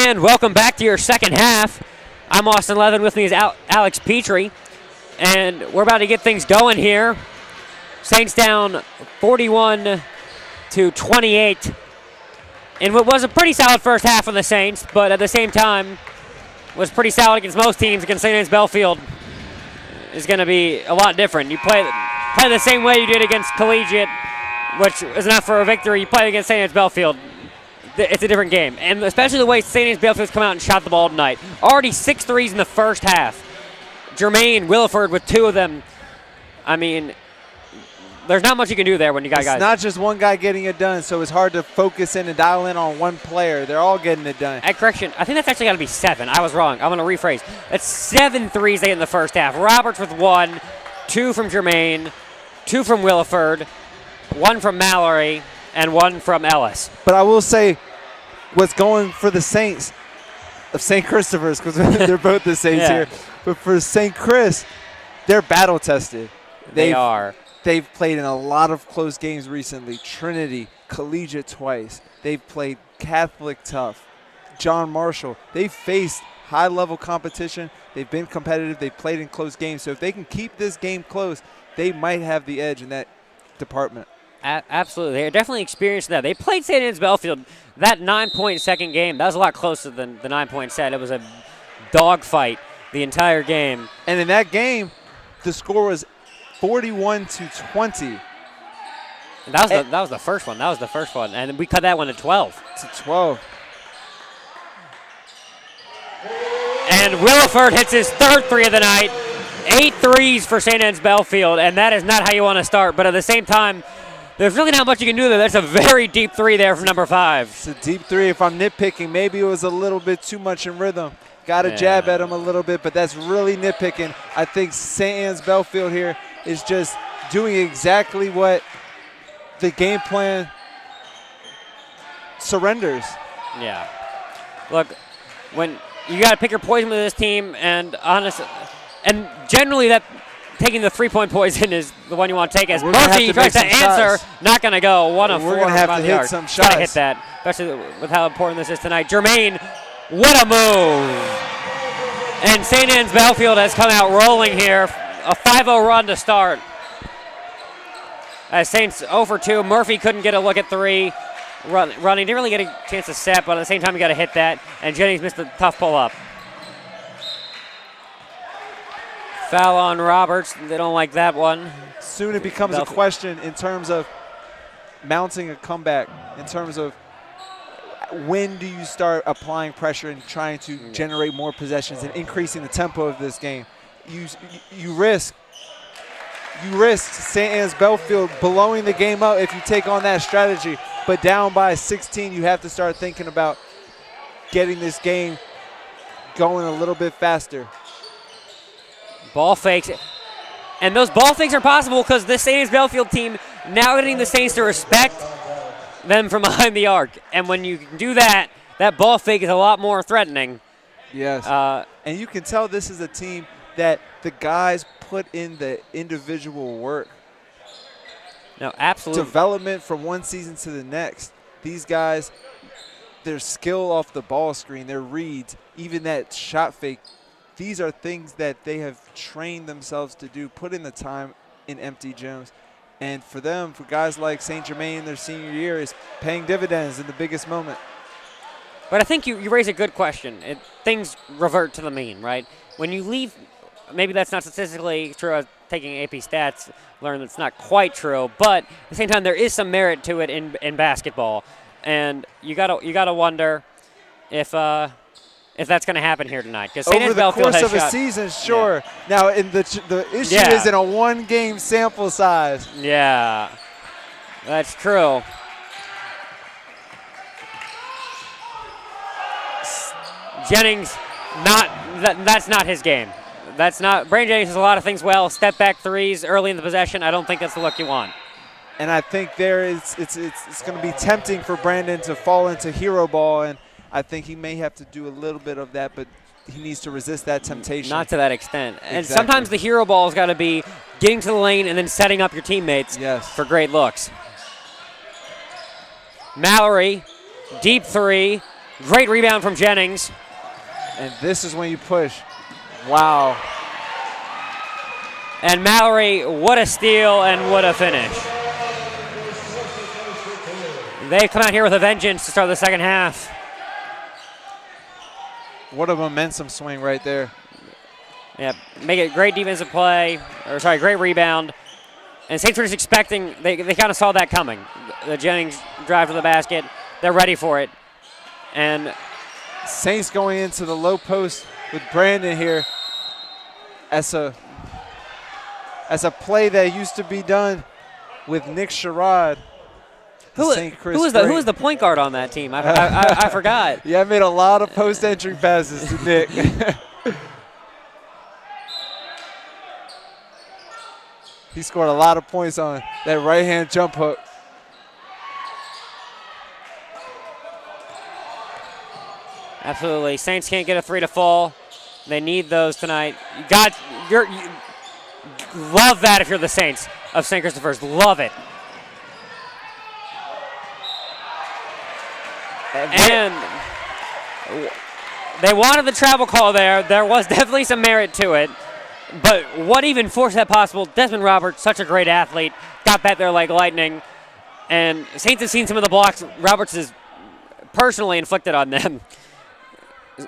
And welcome back to your second half. I'm Austin Levin. With me is Alex Petrie. And we're about to get things going here. Saints down 41-28. In what was a pretty solid first half for the Saints, but at the same time was pretty solid against most teams. Against St. Anne's Belfield is going to be a lot different. You play the same way you did against Collegiate, which is enough for a victory. You play against St. Anne's Belfield, it's a different game. And especially the way St. Anne's Belfield's come out and shot the ball tonight. Already 6 threes in the first half. Jermaine Williford with 2 of them. I mean, there's not much you can do there when you got guys. It's not just one guy getting it done, so it's hard to focus in and dial in on one player. They're all getting it done. At correction, I think that's actually got to be 7. I was wrong. I'm going to rephrase. That's 7 threes they hit in the first half. Roberts with 1, 2 from Jermaine, 2 from Williford, 1 from Mallory, and 1 from Ellis. But I will say what's going for the Saints of St. Christopher's, because they're both the Saints here. But for St. Chris, they're battle-tested. They are. They've played in a lot of close games recently. Trinity, Collegiate twice. They've played Catholic tough. John Marshall. They've faced high-level competition. They've been competitive. They've played in close games. So if they can keep this game close, they might have the edge in that department. Absolutely. They're definitely experienced that. They played St. Anne's Belfield. That 9-point second game, that was a lot closer than the 9-point set. It was a dogfight the entire game. And in that game, the score was 41-20. That was the first one. That was the first one. And we cut that one to 12. To 12. And Williford hits his 3rd 3 of the night. 8 threes for St. Anne's Belfield, and that is not how you want to start. But at the same time, there's really not much you can do there. That's a very deep 3 there from number 5. It's a deep 3. If I'm nitpicking, maybe it was a little bit too much in rhythm. Got to jab at him a little bit, but that's really nitpicking. I think St. Anne's Belfield here is just doing exactly what the game plan surrenders. Yeah. Look, when you got to pick your poison with this team, and generally that taking the 3-point poison is the one you want to take. As Murphy tries to answer, not going to go. 1 of 4. We're going to have to hit some shots. Got to hit that, especially with how important this is tonight. Jermaine, what a move! And St. Anne's Belfield has come out rolling here. A 5-0 run to start. As Saints 0 for 2. Murphy couldn't get a look at 3. Running, didn't really get a chance to set, but at the same time, you got to hit that. And Jennings missed a tough pull-up. Foul on Roberts. They don't like that one. Soon it becomes a question in terms of mounting a comeback, in terms of when do you start applying pressure and trying to generate more possessions and increasing the tempo of this game. You risk St. Anne's Belfield blowing the game up if you take on that strategy. But down by 16, you have to start thinking about getting this game going a little bit faster. Ball fakes. And those ball fakes are possible because this St. Anne's Belfield team now getting the Saints to respect them from behind the arc. And when you do that, that ball fake is a lot more threatening. Yes. And you can tell this is a team that the guys put in the individual work. No, absolutely. Development from one season to the next. These guys, their skill off the ball screen, their reads, even that shot fake, these are things that they have trained themselves to do, put in the time in empty gyms. And for them, for guys like St. Germain in their senior year, is paying dividends in the biggest moment. But I think you raise a good question. Things revert to the mean, right? When you leave, maybe that's not statistically true. I was taking AP stats, learned that's not quite true. But at the same time, there is some merit to it in basketball. And you gotta wonder if that's going to happen here tonight. Because over the course of a season, sure. Yeah. Now, the issue is in a one-game sample size. Yeah, that's true. Jennings, that's not his game. That's not. Brandon Jennings does a lot of things well. Step back threes early in the possession. I don't think that's the look you want. And I think it's going to be tempting for Brandon to fall into hero ball, and I think he may have to do a little bit of that, but he needs to resist that temptation. Not to that extent. Exactly. And sometimes the hero ball's got to be getting to the lane and then setting up your teammates for great looks. Mallory, deep 3, Great rebound from Jennings. And this is when you push. Wow. And Mallory, what a steal and what a finish. They come out here with a vengeance to start the second half. What a momentum swing right there. Yeah, make it great defensive play, or sorry, great rebound. And Saints were just expecting, they kind of saw that coming. The Jennings drive to the basket, they're ready for it. And Saints going into the low post with Brandon here as a play that used to be done with Nick Sherrod. who was the point guard on that team? I forgot. Yeah, I made a lot of post-entry passes to Nick. He scored a lot of points on that right-hand jump hook. Absolutely. Saints can't get a three to fall. They need those tonight. You love that if you're the Saints of St. Christopher's. Love it. And they wanted the travel call there. There was definitely some merit to it. But what even forced that possible? Desmond Roberts, such a great athlete, got back there like lightning. And Saints have seen some of the blocks Roberts has personally inflicted on them.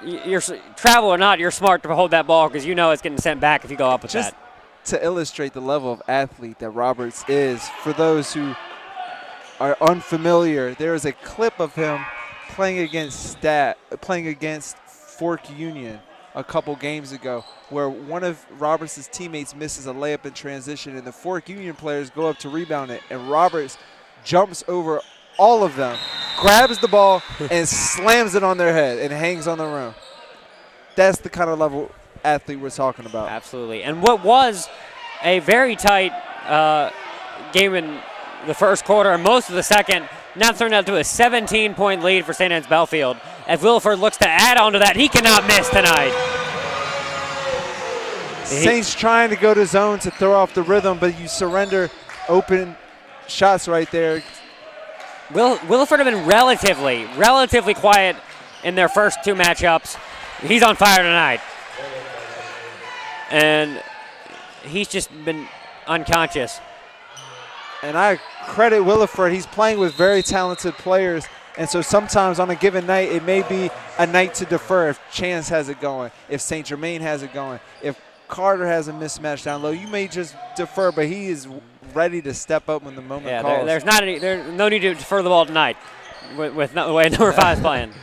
You're travel or not, you're smart to hold that ball because you know it's getting sent back if you go up with Just that. To illustrate the level of athlete that Roberts is, for those who are unfamiliar, there is a clip of him playing against Fork Union a couple games ago where one of Roberts' teammates misses a layup in transition and the Fork Union players go up to rebound it, and Roberts jumps over all of them, grabs the ball, and slams it on their head and hangs on the rim. That's the kind of level athlete we're talking about. Absolutely. And what was a very tight game in the first quarter and most of the second now turned out to a 17-point lead for St. Anne's Belfield. As Williford looks to add on to that, he cannot miss tonight. Saints trying to go to zone to throw off the rhythm, but you surrender open shots right there. Williford have been relatively quiet in their first two matchups. He's on fire tonight. And he's just been unconscious. And I credit Williford. He's playing with very talented players. And so sometimes on a given night, it may be a night to defer if Chance has it going, if St. Germain has it going, if Carter has a mismatch down low. You may just defer, but he is ready to step up when the moment calls. There's no need to defer the ball tonight with the way number 5 is playing.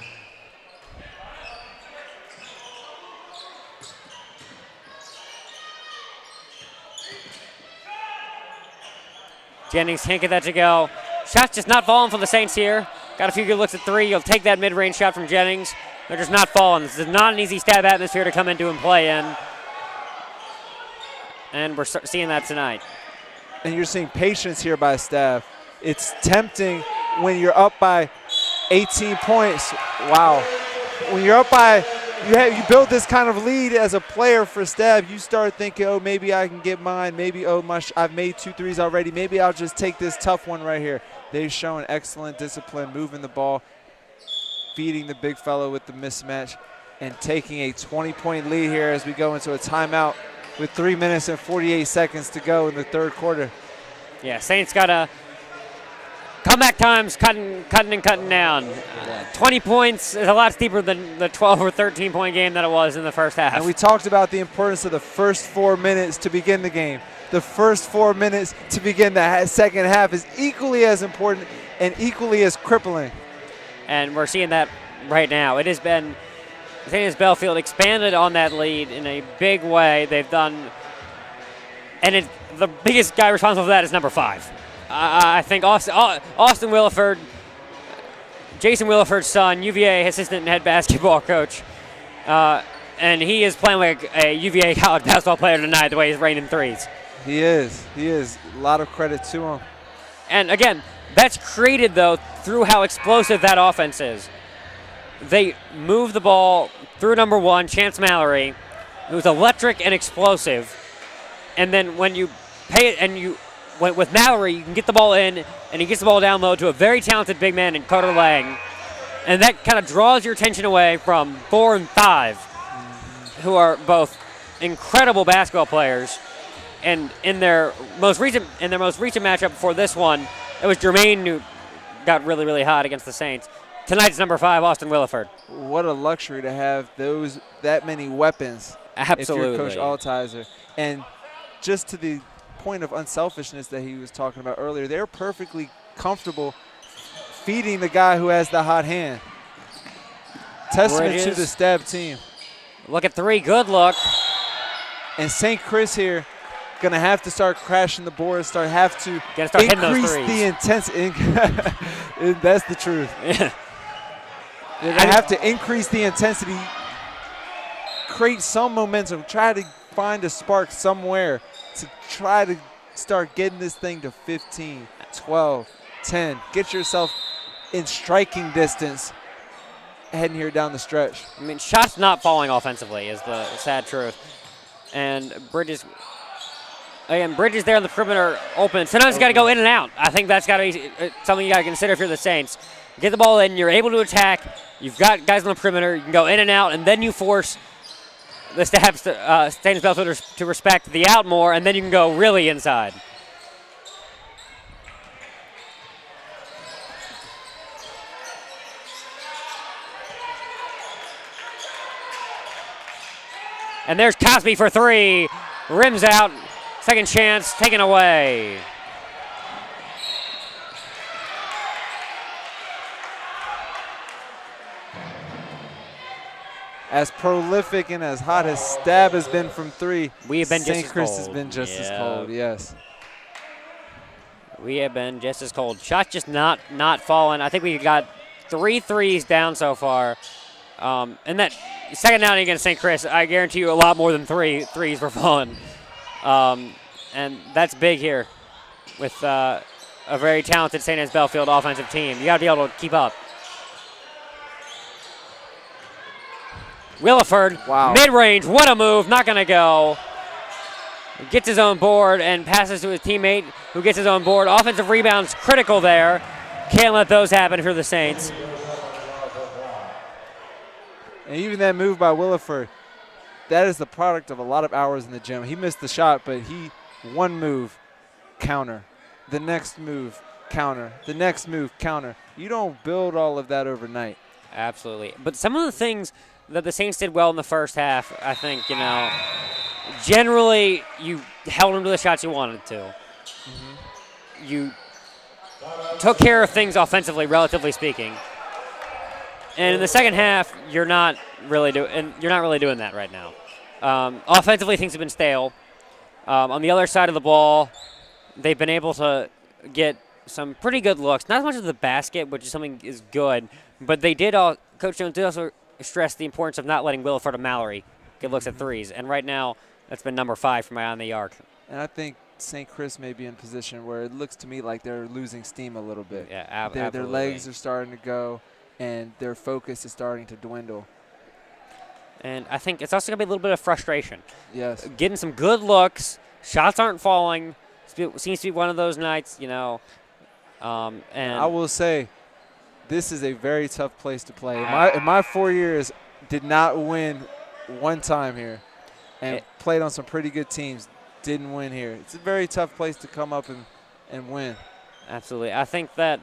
Jennings can't get that to go. Shot's just not falling for the Saints here. Got a few good looks at three. You'll take that mid-range shot from Jennings. They're just not falling. This is not an easy stab atmosphere to come into and play in. And we're seeing that tonight. And you're seeing patience here by staff. It's tempting when you're up by 18 points. Wow. When you're up by, you build this kind of lead as a player for staff, you start thinking, oh, maybe I can get mine. Maybe, I've made 2 threes already. Maybe I'll just take this tough one right here. They've shown excellent discipline, moving the ball, feeding the big fellow with the mismatch, and taking a 20-point lead here as we go into a timeout with 3 minutes and 48 seconds to go in the third quarter. Yeah, Saints got a comeback times cutting down. 20 points is a lot steeper than the 12 or 13-point game that it was in the first half. And we talked about the importance of the first 4 minutes to begin the game. The first 4 minutes to begin the second half is equally as important and equally as crippling. And we're seeing that right now. It has been St. Anne's Belfield expanded on that lead in a big way. They've done, and the biggest guy responsible for that is number 5. I think Austin Williford, Jason Williford's son, UVA assistant head basketball coach, and he is playing like a UVA college basketball player tonight the way he's raining threes. He is. A lot of credit to him. And again, that's created, though, through how explosive that offense is. They move the ball through number 1, Chance Mallory, who's electric and explosive. And then when you pay it and with Mallory, you can get the ball in, and he gets the ball down low to a very talented big man in Carter Lang. And that kind of draws your attention away from 4 and 5, who are both incredible basketball players. And in their most recent matchup before this one, it was Jermaine who got really, really hot against the Saints. Tonight's number 5, Austin Williford. What a luxury to have that many weapons. Absolutely. If you're Coach Altizer. And just to the point of unselfishness that he was talking about earlier, they're perfectly comfortable feeding the guy who has the hot hand. Testament to the Stab team. Look at 3, good look. And St. Chris here gonna have to start crashing the board, start increase the intensity. That's the truth. They're gonna have to increase the intensity, create some momentum, try to find a spark somewhere to try to start getting this thing to 15, 12, 10. Get yourself in striking distance heading here down the stretch. I mean, shots not falling offensively is the sad truth. And Bridges there on the perimeter open. Sometimes you got to go in and out. I think that's got to be something you got to consider if you're the Saints. Get the ball in, you're able to attack. You've got guys on the perimeter. You can go in and out, and then you force the St. Belfielders to respect the out more, and then you can go really inside. And there's Cosby for 3. Rims out. Second chance taken away. As prolific and as hot as Stab has been from 3, we have been St. Chris has been just as cold, yes. We have been just as cold. Shots just not falling. I think we got 3 threes down so far. And that second outing against St. Chris, I guarantee you a lot more than 3 threes were falling. And that's big here with a very talented St. Anne's Belfield offensive team. You got to be able to keep up. Williford, wow. Mid-range, what a move, not going to go. Gets his own board and passes to his teammate who gets his own board. Offensive rebounds critical there. Can't let those happen for the Saints. And even that move by Williford, that is the product of a lot of hours in the gym. He missed the shot, but one move, counter. The next move, counter. The next move, counter. You don't build all of that overnight. Absolutely. But some of the things that the Saints did well in the first half, I think, generally you held them to the shots you wanted to. Mm-hmm. You took care of things offensively, relatively speaking. And in the second half, you're not really doing that right now. Offensively, things have been stale. On the other side of the ball, they've been able to get some pretty good looks. Not as much as the basket, which is something is good, but they did Coach Jones did also stress the importance of not letting Williford and Mallory get looks at threes. And right now, that's been number 5 for my on the arc. And I think St. Chris may be in a position where it looks to me like they're losing steam a little bit. Yeah, absolutely. Their legs are starting to go, and their focus is starting to dwindle. And I think it's also going to be a little bit of frustration. Yes. Getting some good looks, shots aren't falling. Seems to be one of those nights, And I will say, this is a very tough place to play. In my 4 years, did not win one time here, and played on some pretty good teams. Didn't win here. It's a very tough place to come up and win. Absolutely. I think that,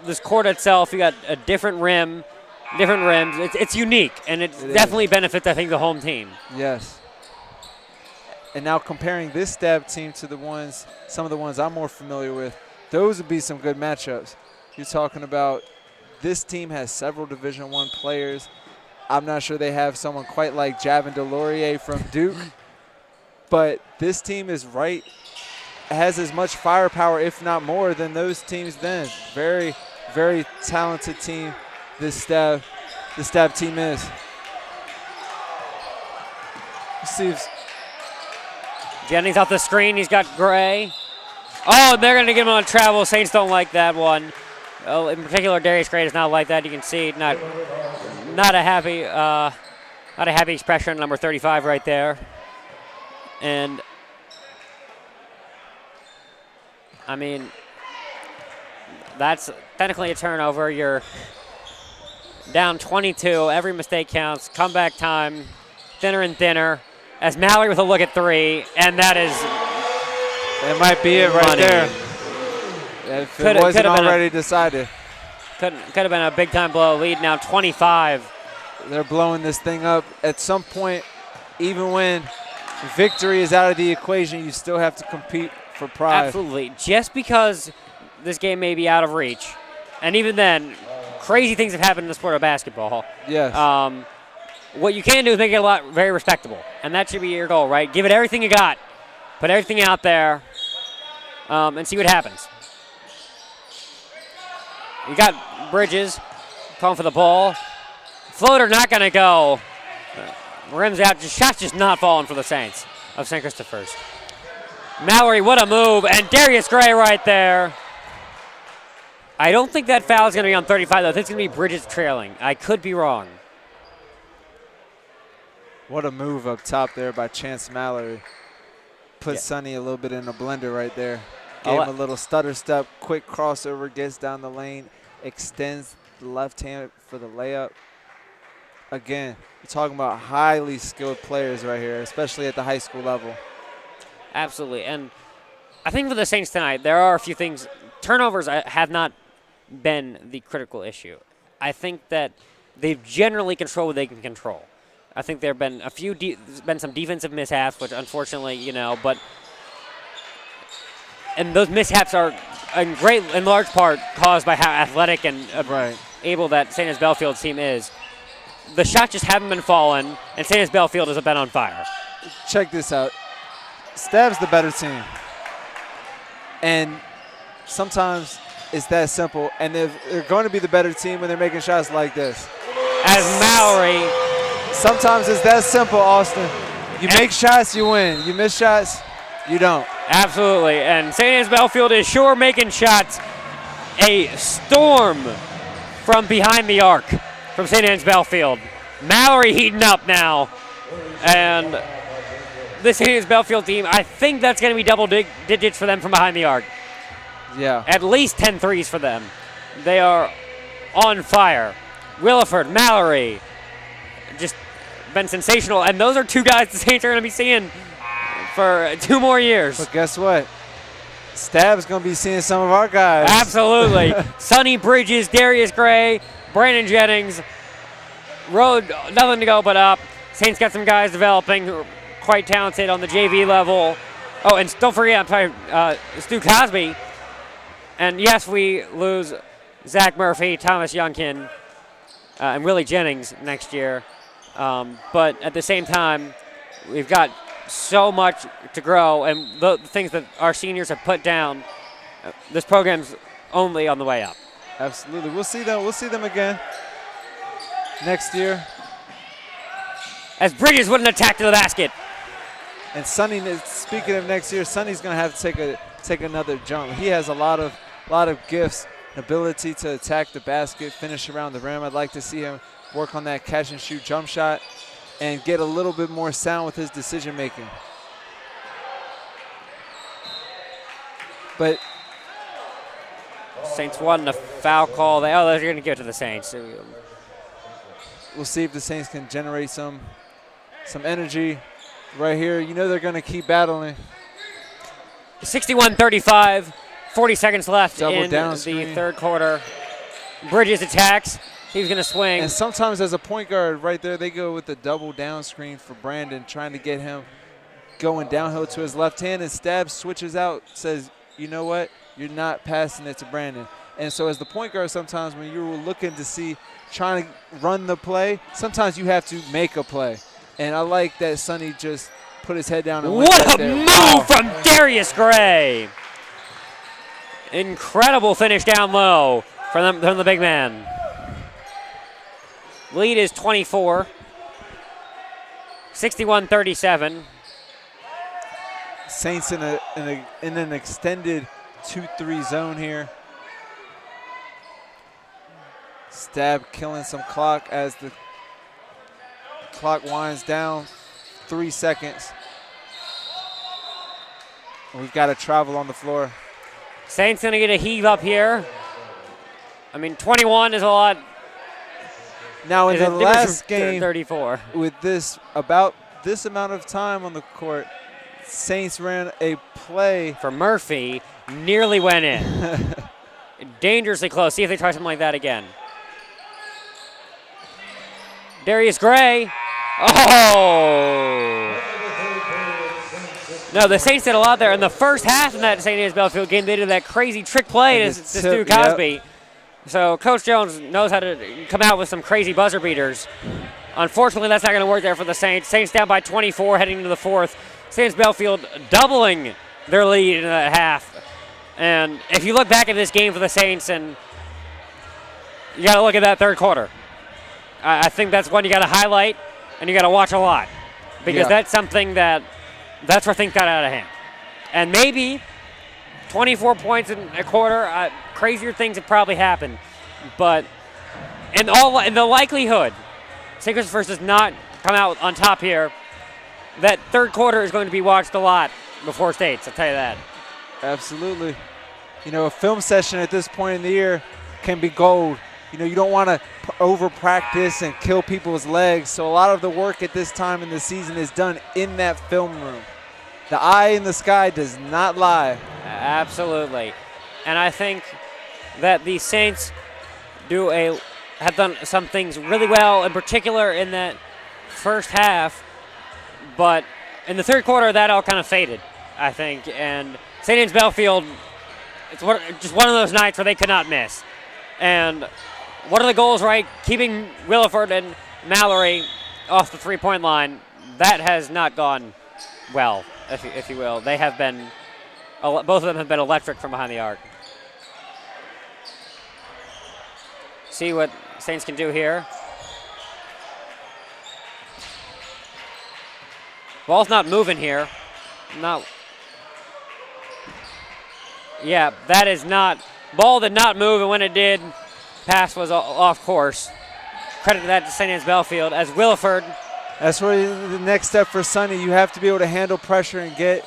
this court itself, you got a different rims. It's unique, and it definitely benefits, I think, the home team. Yes. And now comparing this Stab team to some of the ones I'm more familiar with, those would be some good matchups. You're talking about this team has several Division I players. I'm not sure they have someone quite like Javin Delorier from Duke, but this team has as much firepower, if not more, than those teams then. Very, very talented team the Stab team is. Let's see if Jennings off the screen. He's got Gray. Oh, they're going to get him on travel. Saints don't like that one. Oh, in particular, Darius Gray does not like that. You can see not a happy expression. Number 35 right there. And that's technically a turnover. down 22. Every mistake counts. Comeback time, thinner and thinner. As Mallory with a look at three, and that is That might be it right money. there. If it wasn't already decided. Could have been a big-time blow. Lead now 25. They're blowing this thing up. At some point, even when victory is out of the equation, you still have to compete for pride. Absolutely. Just because this game may be out of reach, and even then, crazy things have happened in the sport of basketball. Yes. What you can do is make it very respectable, and that should be your goal, right? Give it everything you got. Put everything out there and see what happens. You got Bridges calling for the ball. Floater not going to go. Rims out. Shot's just not falling for the Saints of St. Christopher's. Mallory, what a move. And Darius Gray right there. I don't think that foul is going to be on 35, though. I think it's going to be Bridges trailing. I could be wrong. What a move up top there by Chance Mallory. Put Sonny a little bit in a blender right there. Gave him a little stutter step, quick crossover, gets down the lane, extends the left hand for the layup. Again, we're talking about highly skilled players right here, especially at the high school level. Absolutely. And I think for the Saints tonight, there are a few things. Turnovers have not been the critical issue. I think that they've generally controlled what they can control. I think there have been been some defensive mishaps, which unfortunately, but and those mishaps are in large part caused by how athletic and able that St. Anne's Belfield team is. The shots just haven't been falling, and St. Anne's Belfield has been on fire. Check this out. Stab's the better team. And sometimes it's that simple. And they're going to be the better team when they're making shots like this. As Mallory. Sometimes it's that simple, Austin. You make shots, you win. You miss shots, you don't. Absolutely. And St. Anne's Belfield is sure making shots. A storm from behind the arc from St. Anne's Belfield. Mallory heating up now. And this St. Anne's Belfield team, I think that's going to be double digits for them from behind the arc. Yeah. At least 10 threes for them. They are on fire. Williford, Mallory, just been sensational. And those are two guys the Saints are going to be seeing for 2 more years. But guess what? Stab's going to be seeing some of our guys. Absolutely. Sonny Bridges, Darius Gray, Brandon Jennings. Road, nothing to go but up. Saints got some guys developing who are quite talented on the JV level. Oh, and don't forget, Stu Cosby. And yes, we lose Zach Murphy, Thomas Youngkin, and Willie Jennings next year. But at the same time, we've got so much to grow, and the things that our seniors have put down, this program's only on the way up. Absolutely. We'll see them again next year. As Bridges with an attack to the basket. And Sonny, speaking of next year, Sonny's going to have to take another jump. He has a lot of gifts, ability to attack the basket, finish around the rim. I'd like to see him work on that catch and shoot jump shot and get a little bit more sound with his decision making. But Saints won a foul call. They're going to give it to the Saints. We'll see if the Saints can generate some energy right here. You know they're going to keep battling. 61-35, 40 seconds left in the screen. third quarter. Bridges attacks. He's going to swing. And sometimes as a point guard right there, they go with the double down screen for Brandon, trying to get him going downhill to his left hand, and Stab switches out, says, you know what, you're not passing it to Brandon. And so as the point guard, sometimes when you're looking to see, trying to run the play, sometimes you have to make a play. And I like that Sonny just put his head down and went what right a there. move Wow. from Darius Gray. Incredible finish down low from the big man. Lead is 24. 61-37. Saints in an extended 2-3 zone here. Stab killing some clock as the clock winds down. 3 seconds. We've got to travel on the floor. Saints going to get a heave up here. I mean, 21 is a lot Now in It's a the difference last of game, 34. with about this amount of time on the court, Saints ran a play For Murphy, nearly went in. Dangerously close. See if they try something like that again. Darius Gray. Oh! No, the Saints did a lot there. In the first half of that St. Anne's Belfield game, they did that crazy trick play to Stu Cosby. Yep. So Coach Jones knows how to come out with some crazy buzzer beaters. Unfortunately, that's not going to work there for the Saints. Saints down by 24 heading into the fourth. St. Anne's Belfield doubling their lead in that half. And if you look back at this game for the Saints, and you got to look at that third quarter. I think that's one you got to highlight, and you got to watch a lot, because that's something that's where things got out of hand. And maybe 24 points in a quarter, crazier things have probably happened. But in the likelihood, St. Christopher's does not come out on top here, that third quarter is going to be watched a lot before States, I'll tell you that. Absolutely. You know, a film session at this point in the year can be gold. You know, you don't want to over practice and kill people's legs. So a lot of the work at this time in the season is done in that film room. The eye in the sky does not lie. Absolutely. And I think that the Saints have done some things really well, in particular in that first half. But in the third quarter, that all kind of faded, I think. And St. Anne's Belfield, it's just one of those nights where they could not miss. And what are the goals, right? Keeping Williford and Mallory off the three-point line. That has not gone well, if you will. They have been, both of them have been electric from behind the arc. See what Saints can do here. Ball's not moving here. Yeah, that is not. Ball did not move, and when it did, pass was off course. Credit to that to St. Anne's Belfield as Williford. That's where the next step for Sonny. You have to be able to handle pressure and get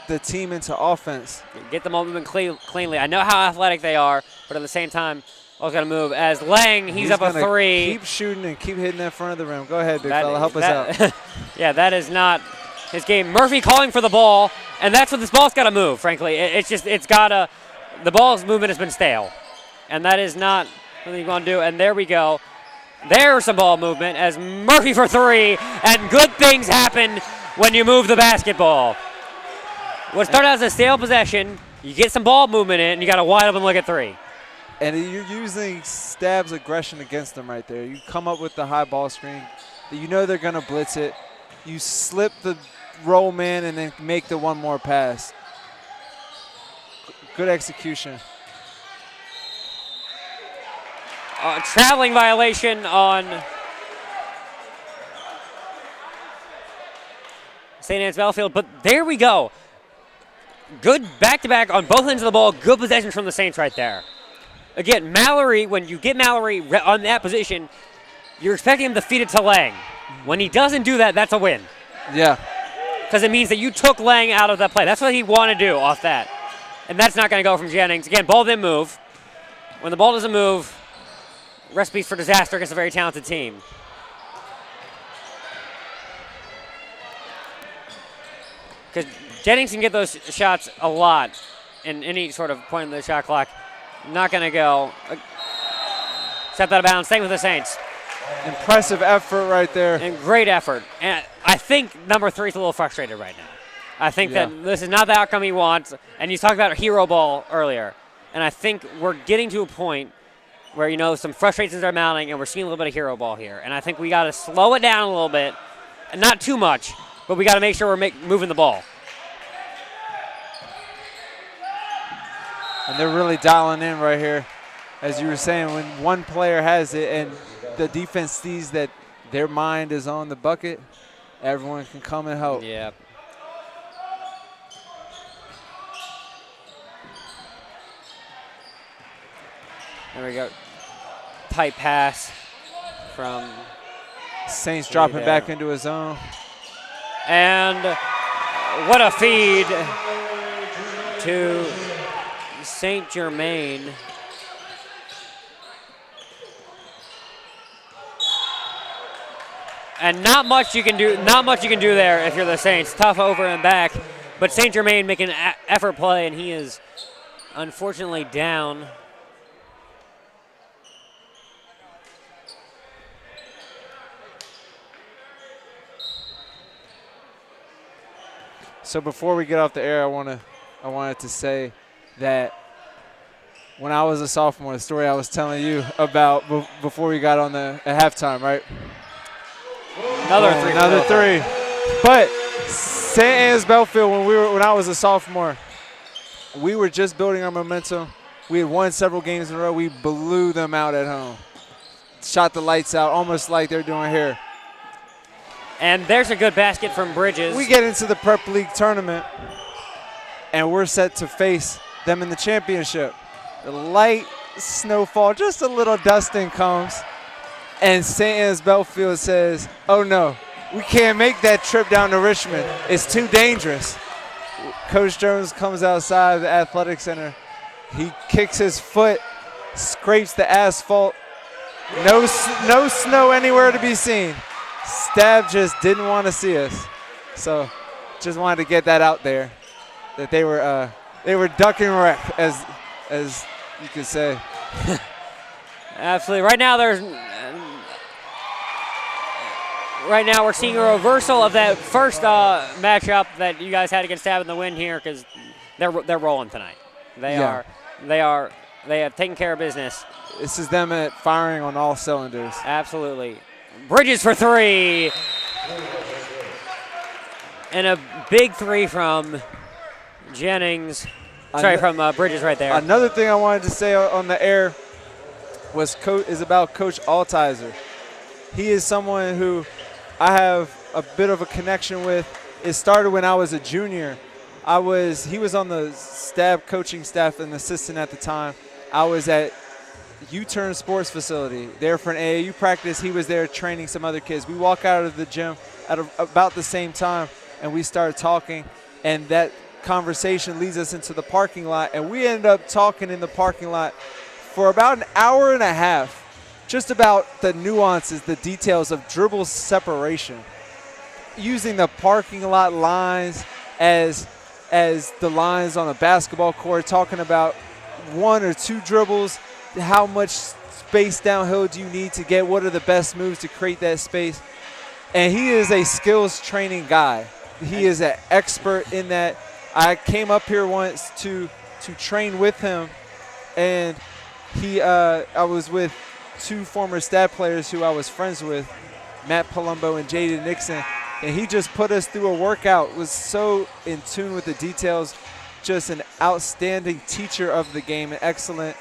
the team into offense. Get the momentum cleanly. I know how athletic they are, but at the same time, all's got to move. As Lang, he's up a three. Keep shooting and keep hitting that front of the rim. Go ahead, big fella. Help us out. Yeah, that is not his game. Murphy calling for the ball, and that's what this ball's got to move, frankly. The ball's movement has been stale, and that is not something you want to do. And there we go. There's some ball movement as Murphy for three, and good things happen when you move the basketball. What started out as a stale possession, you get some ball movement in, and you got to wide open look at three. And you're using Stab's aggression against them right there. You come up with the high ball screen. You know they're going to blitz it. You slip the roll man and then make the one more pass. Good execution. Traveling violation on St. Anne's Belfield, but there we go. Good back-to-back on both ends of the ball. Good possessions from the Saints right there. Again, Mallory, when you get Mallory on that position, you're expecting him to feed it to Lang. When he doesn't do that, that's a win. Yeah. Because it means that you took Lang out of that play. That's what he wanted to do off that. And that's not going to go from Jennings. Again, ball didn't move. When the ball doesn't move, recipes for disaster against a very talented team. Because Jennings can get those shots a lot in any sort of point in the shot clock. Not going to go. Stepped out of bounds. Staying with the Saints. Impressive effort right there. And great effort. And I think number 3 is a little frustrated right now. I think that this is not the outcome he wants. And you talked about hero ball earlier. And I think we're getting to a point where, you know, some frustrations are mounting and we're seeing a little bit of hero ball here. And I think we got to slow it down a little bit. And not too much, but we got to make sure we're moving the ball. And they're really dialing in right here. As you were saying, when one player has it and the defense sees that their mind is on the bucket, everyone can come and help. Yeah. There we go. Tight pass from Saints dropping back into his zone. And what a feed to St. Germain. And not much you can do. Not much you can do there if you're the Saints. Tough over and back, but Saint Germain making an effort play, and he is unfortunately down. So before we get off the air, I wanted to say that when I was a sophomore, the story I was telling you about before we got on at halftime, right? Another three. But St. Anne's Belfield, when I was a sophomore, we were just building our momentum. We had won several games in a row. We blew them out at home. Shot the lights out, almost like they're doing here. And there's a good basket from Bridges. We get into the Prep League tournament, and we're set to face them in the championship. The light snowfall, just a little dusting comes, and St. Anne's Belfield says, oh no, we can't make that trip down to Richmond. It's too dangerous. Coach Jones comes outside the athletic center. He kicks his foot, scrapes the asphalt. No snow anywhere to be seen. Stab just didn't want to see us. So just wanted to get that out there, that they were ducking wreck, as you could say. Absolutely. Right now we're seeing a reversal of that first matchup that you guys had against Stab in the win here, because they're rolling tonight. They have taken care of business. This is them firing on all cylinders. Absolutely. Bridges for three. And a big three from Jennings. Sorry, from Bridges right there. Another thing I wanted to say on the air is about Coach Altizer. He is someone who I have a bit of a connection with. It started when I was a junior. He was on the Stab coaching staff and assistant at the time. I was at U-Turn Sports Facility there for an AAU practice. He was there training some other kids. We walk out of the gym at about the same time, and we started talking, and that conversation leads us into the parking lot, and we ended up talking in the parking lot for about an hour and a half, just about the nuances, the details of dribble separation, using the parking lot lines as the lines on a basketball court, talking about one or two dribbles, how much space downhill do you need to get, what are the best moves to create that space. And he is a skills training guy. He is an expert in that. I came up here once to train with him, and I was with two former Stab players who I was friends with, Matt Palumbo and Jaden Nixon, and he just put us through a workout, was so in tune with the details, just an outstanding teacher of the game, an excellent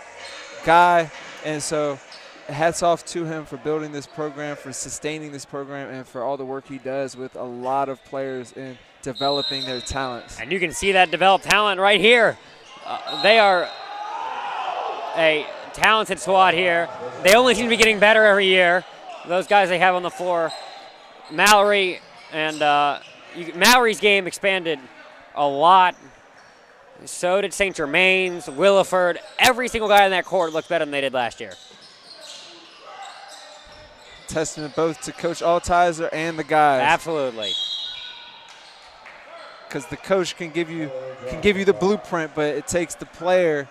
guy. And so hats off to him for building this program, for sustaining this program, and for all the work he does with a lot of players in developing their talents. And you can see that developed talent right here. They are a talented squad here. They only seem to be getting better every year. Those guys they have on the floor. Mallory and Mallory's game expanded a lot. So did St. Germain's, Williford. Every single guy in that court looks better than they did last year. Testament both to Coach Altizer and the guys. Absolutely. Because the coach can give you the blueprint, but it takes the player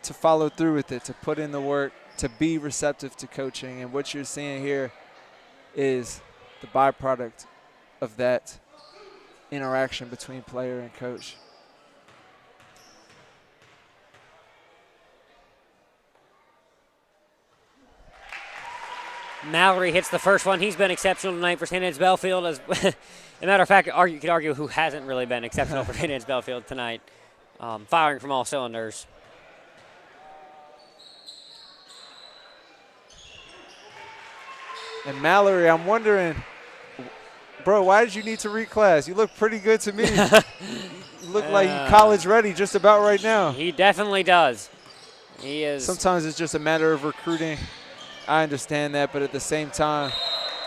to follow through with it, to put in the work, to be receptive to coaching. And what you're seeing here is the byproduct of that interaction between player and coach. Mallory hits the first one. He's been exceptional tonight for St. Anne's Belfield. As a matter of fact, you could argue who hasn't really been exceptional for St. Anne's Belfield tonight. Firing from all cylinders. And Mallory, I'm wondering, bro, why did you need to reclass? You look pretty good to me. You look like you college ready just about right now. He definitely does. He is. Sometimes it's just a matter of recruiting. I understand that, but at the same time,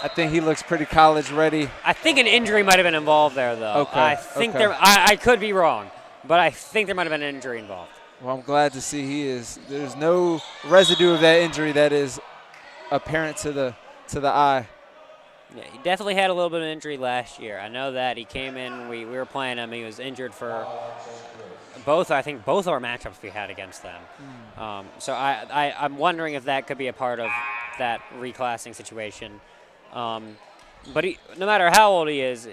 I think he looks pretty college ready. I think an injury might have been involved there, though. Okay. I think I could be wrong, but I think there might have been an injury involved. Well, I'm glad to see he is. There's no residue of that injury that is apparent to the eye. Yeah, he definitely had a little bit of injury last year. I know that. He came in, we were playing him. He was injured for both of our matchups we had against them. So I'm wondering if that could be a part of that reclassing situation. But no matter how old he is,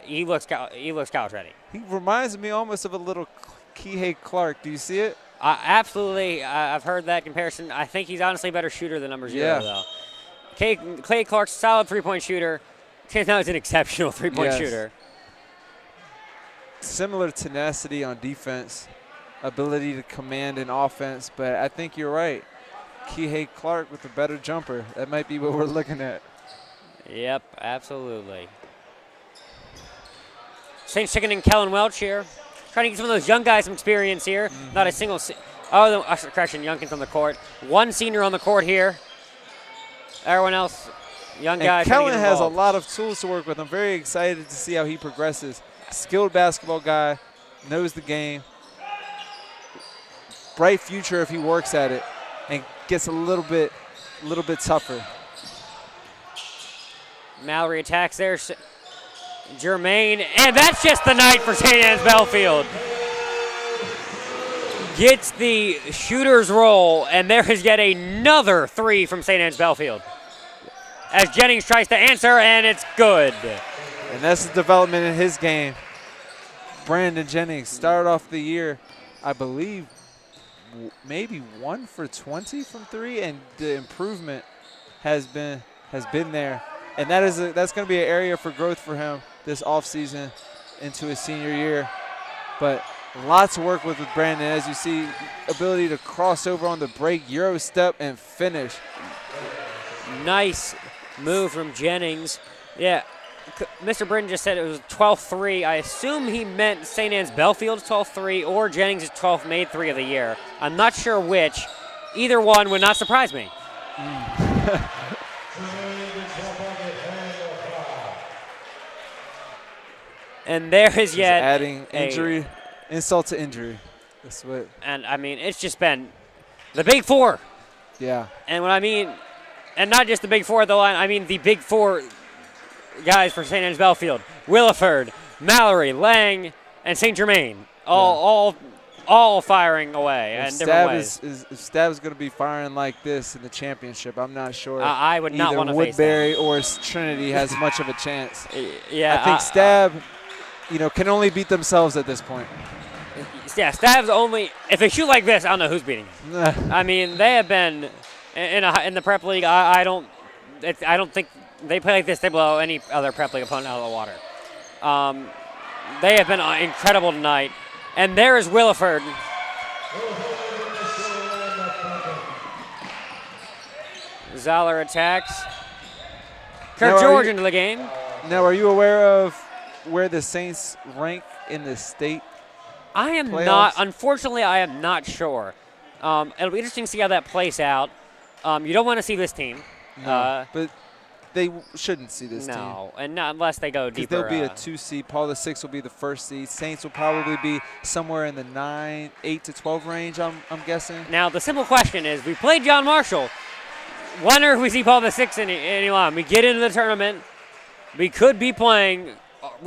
he looks college ready. He reminds me almost of a little Kihei Clark. Do you see it? Absolutely. I've heard that comparison. I think he's honestly a better shooter than number 0, though. Clay Clark's a solid three-point shooter. Chance Now is an exceptional three-point shooter. Similar tenacity on defense, ability to command an offense, but I think you're right. Kihei Clark with a better jumper. That might be what we're looking at. Yep, absolutely. Saints checking in Kellen Welch here. Trying to get some of those young guys some experience here. Not a single correction, Youngkin's on the court. One senior on the court here. Everyone else, young guys. Kellen has a lot of tools to work with. I'm very excited to see how he progresses. Skilled basketball guy, knows the game. Bright future if he works at it and gets a little bit tougher. Mallory attacks there. Jermaine, and that's just the night for St. Anne's Belfield. Gets the shooter's roll, and there is yet another three from St. Anne's Belfield. As Jennings tries to answer, and it's good. And that's the development in his game. Brandon Jennings started off the year, I believe, maybe 1 for 20 from 3, and the improvement has been there. And that's going to be an area for growth for him this offseason into his senior year. But lots of work with Brandon. As you see, ability to cross over on the break, Euro step, and finish. Nice move from Jennings. Yeah, Mr. Britton just said it was 12-3. I assume he meant St. Anne's Belfield's 12-3 or Jennings' 12th made 3 of the year. I'm not sure which. Either one would not surprise me. And there is yet adding injury, insult to injury. That's what. And I mean, it's just been the big 4. Yeah. And what I mean, and not just the big 4 at the line, I mean the big 4 guys for St. Anne's Belfield: Williford, Mallory, Lang, and St. Germain, all firing away in different ways. If Stab's going to be firing like this in the championship, I'm not sure. I would not want to face that. Woodbury or Trinity has much of a chance. Yeah, I think Stab, can only beat themselves at this point. Yeah, Stab's only. If they shoot like this, I don't know who's beating them. I mean, they have been in the prep league. I don't think they play like this. They blow any other prep league opponent out of the water. They have been incredible tonight. And there is Williford. Zoller attacks. Kurt George into the game. Now, are you aware of where the Saints rank in the state I am playoffs? not. Unfortunately, I am not sure. It'll be interesting to see how that plays out. You don't want to see this team. No, but they shouldn't see this team. No, and not unless they go deeper. They'll be a 2 seed. Paul the 6 will be the 1st seed. Saints will probably be somewhere in the 8 to 12 range, I'm guessing. Now, the simple question is, we played John Marshall. Wonder if we see Paul the 6 in any line. We get into the tournament. We could be playing,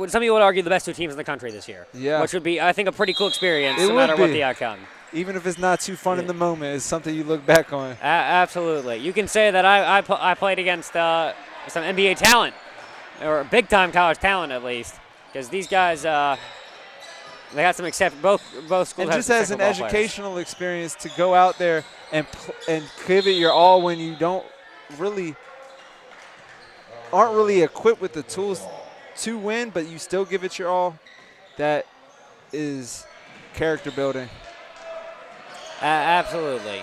some people would argue, the best 2 teams in the country this year. Yeah. Which would be, I think, a pretty cool experience no matter what the outcome. Even if it's not too fun in the moment, it's something you look back on. Absolutely. You can say that I played against some NBA talent, or big-time college talent at least, because these guys, they got some both schools. And just as an educational experience to go out there and give it your all when you aren't really equipped with the tools to win, but you still give it your all, that is character building. Absolutely.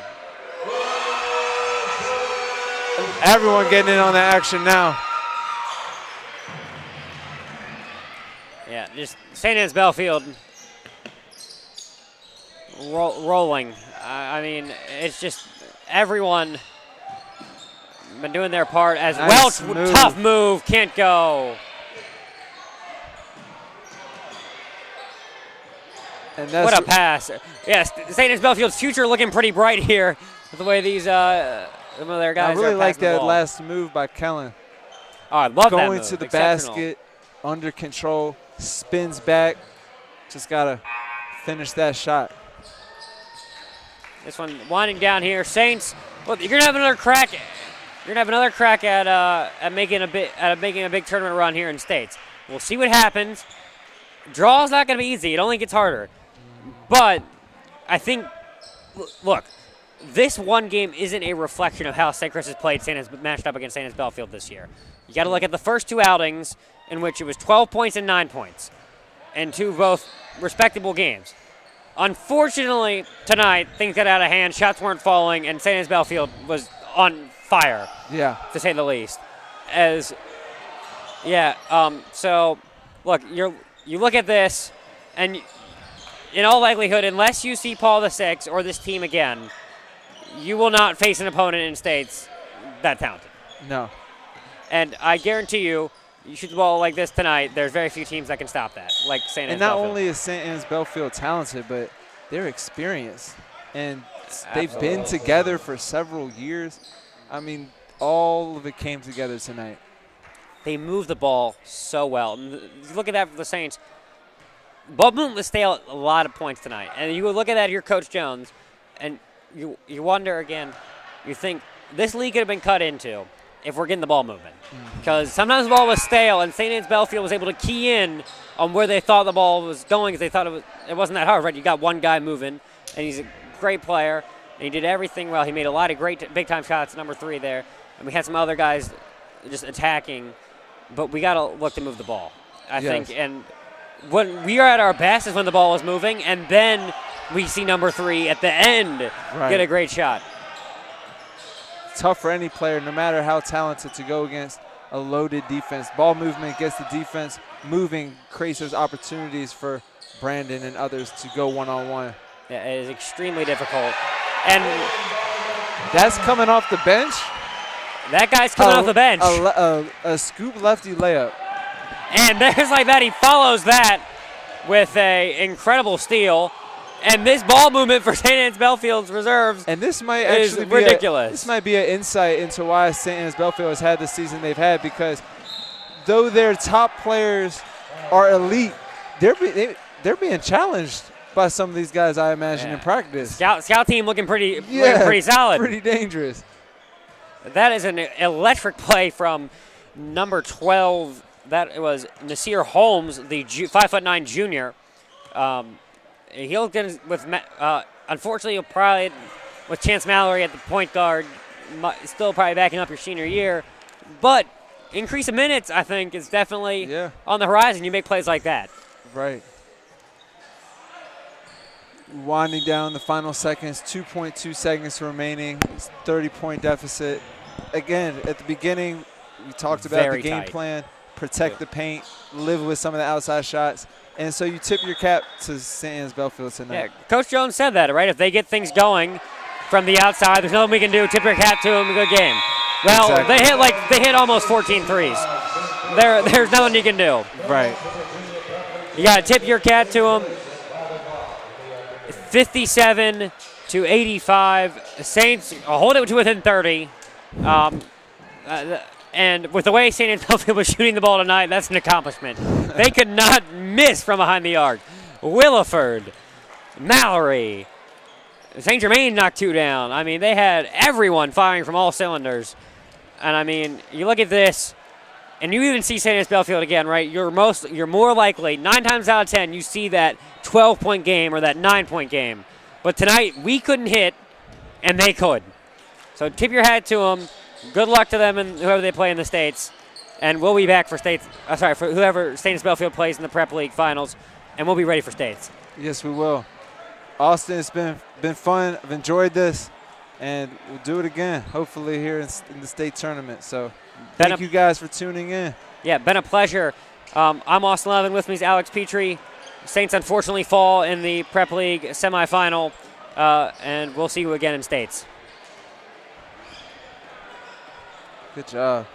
Everyone getting in on the action now. Yeah, just St. Anne's Belfield rolling. I mean, it's just everyone been doing their part. As nice Welch, move. Tough move, can't go. And that's what a pass. Yes, St. Anne's Belfield's future looking pretty bright here with the way these some of their guys I really are like passing the that ball. last move by Kellen. Oh, I love that Going move. to the Exceptional. basket, under control, spins back. Just got to finish that shot. This one winding down here. Saints, well, you're gonna have another crack. You're gonna have another crack at making a big tournament run here in States. We'll see what happens. Draw's not gonna be easy. It only gets harder. But I think, look, this one game isn't a reflection of how St. Chris has played matched up against St. Anne's Belfield this year. You got to look at the first two outings in which it was 12 points and 9 points, and two both respectable games. Unfortunately, tonight, things got out of hand. Shots weren't falling, and St. Anne's Belfield was on fire, Yeah. to say the least. So, look, you look at this, and in all likelihood, unless you see Paul VI or this team again, you will not face an opponent in States that talented. No. And I guarantee you shoot the ball like this tonight, there's very few teams that can stop that, like St. Anne's And not Belfield. only is St. Anne's Belfield talented, but they're experienced. And they've been together for several years. I mean, all of it came together tonight. They move the ball so well. And you look at that for the Saints. Ball movement was stale a lot of points tonight. And you look at that here, Coach Jones, and you wonder again, you think this league could have been cut into if we're getting the ball moving. Because sometimes the ball was stale, and St. Anne's Belfield was able to key in on where they thought the ball was going because they thought it wasn't that hard, right? You got one guy moving, and he's a great player, and he did everything well. He made a lot of great big-time shots, number 3 there. And we had some other guys just attacking, but we got to look to move the ball, I think. And when we are at our best is when the ball is moving, and then we see number 3 at the end get a great shot. Tough for any player, no matter how talented, to go against a loaded defense. Ball movement gets the defense moving, creates those opportunities for Brandon and others to go one-on-one. Yeah, it is extremely difficult. And that's coming off the bench. That guy's coming off the bench. A scoop lefty layup. And there's like that. He follows that with a incredible steal. And this ball movement for St. Anne's Belfield's reserves and this might actually be ridiculous. This might be an insight into why St. Anne's Belfield has had the season they've had, because though their top players are elite, they're being challenged by some of these guys, I imagine, in practice. Scout team looking pretty solid. Pretty dangerous. That is an electric play from number 12. That was Nasir Holmes, the 5'9" junior. He'll get with, unfortunately, probably with Chance Mallory at the point guard, still probably backing up your senior year. But increase of minutes, I think, is definitely on the horizon. You make plays like that. Right. Winding down the final seconds, 2.2 seconds remaining. It's 30-point deficit. Again, at the beginning, we talked about the game plan, protect the paint, live with some of the outside shots. And so you tip your cap to St. Anne's Belfield tonight. Yeah, Coach Jones said that, right? If they get things going from the outside, there's nothing we can do. Tip your cap to them, a good game. Well, they hit almost 14 threes. There's nothing you can do. Right. You got to tip your cap to them. 57 to 85. The Saints hold it to within 30. And with the way St. Anne's Belfield was shooting the ball tonight, that's an accomplishment. They could not miss from behind the arc. Williford, Mallory, St. Germain knocked 2 down. I mean, they had everyone firing from all cylinders. And I mean, you look at this, and you even see St. Anne's Belfield again, right? You're more likely, 9 times out of 10, you see that 12-point game or that 9-point game. But tonight, we couldn't hit, and they could. So tip your hat to them. Good luck to them and whoever they play in the States. And we'll be back for for whoever St. Anne's Belfield plays in the Prep League Finals, and we'll be ready for States. Yes, we will. Austin, it's been fun. I've enjoyed this, and we'll do it again, hopefully here in the state tournament. So thank you guys for tuning in. Yeah, been a pleasure. I'm Austin Levin. With me is Alex Petrie. Saints unfortunately fall in the Prep League semifinal, and we'll see you again in States. Good job.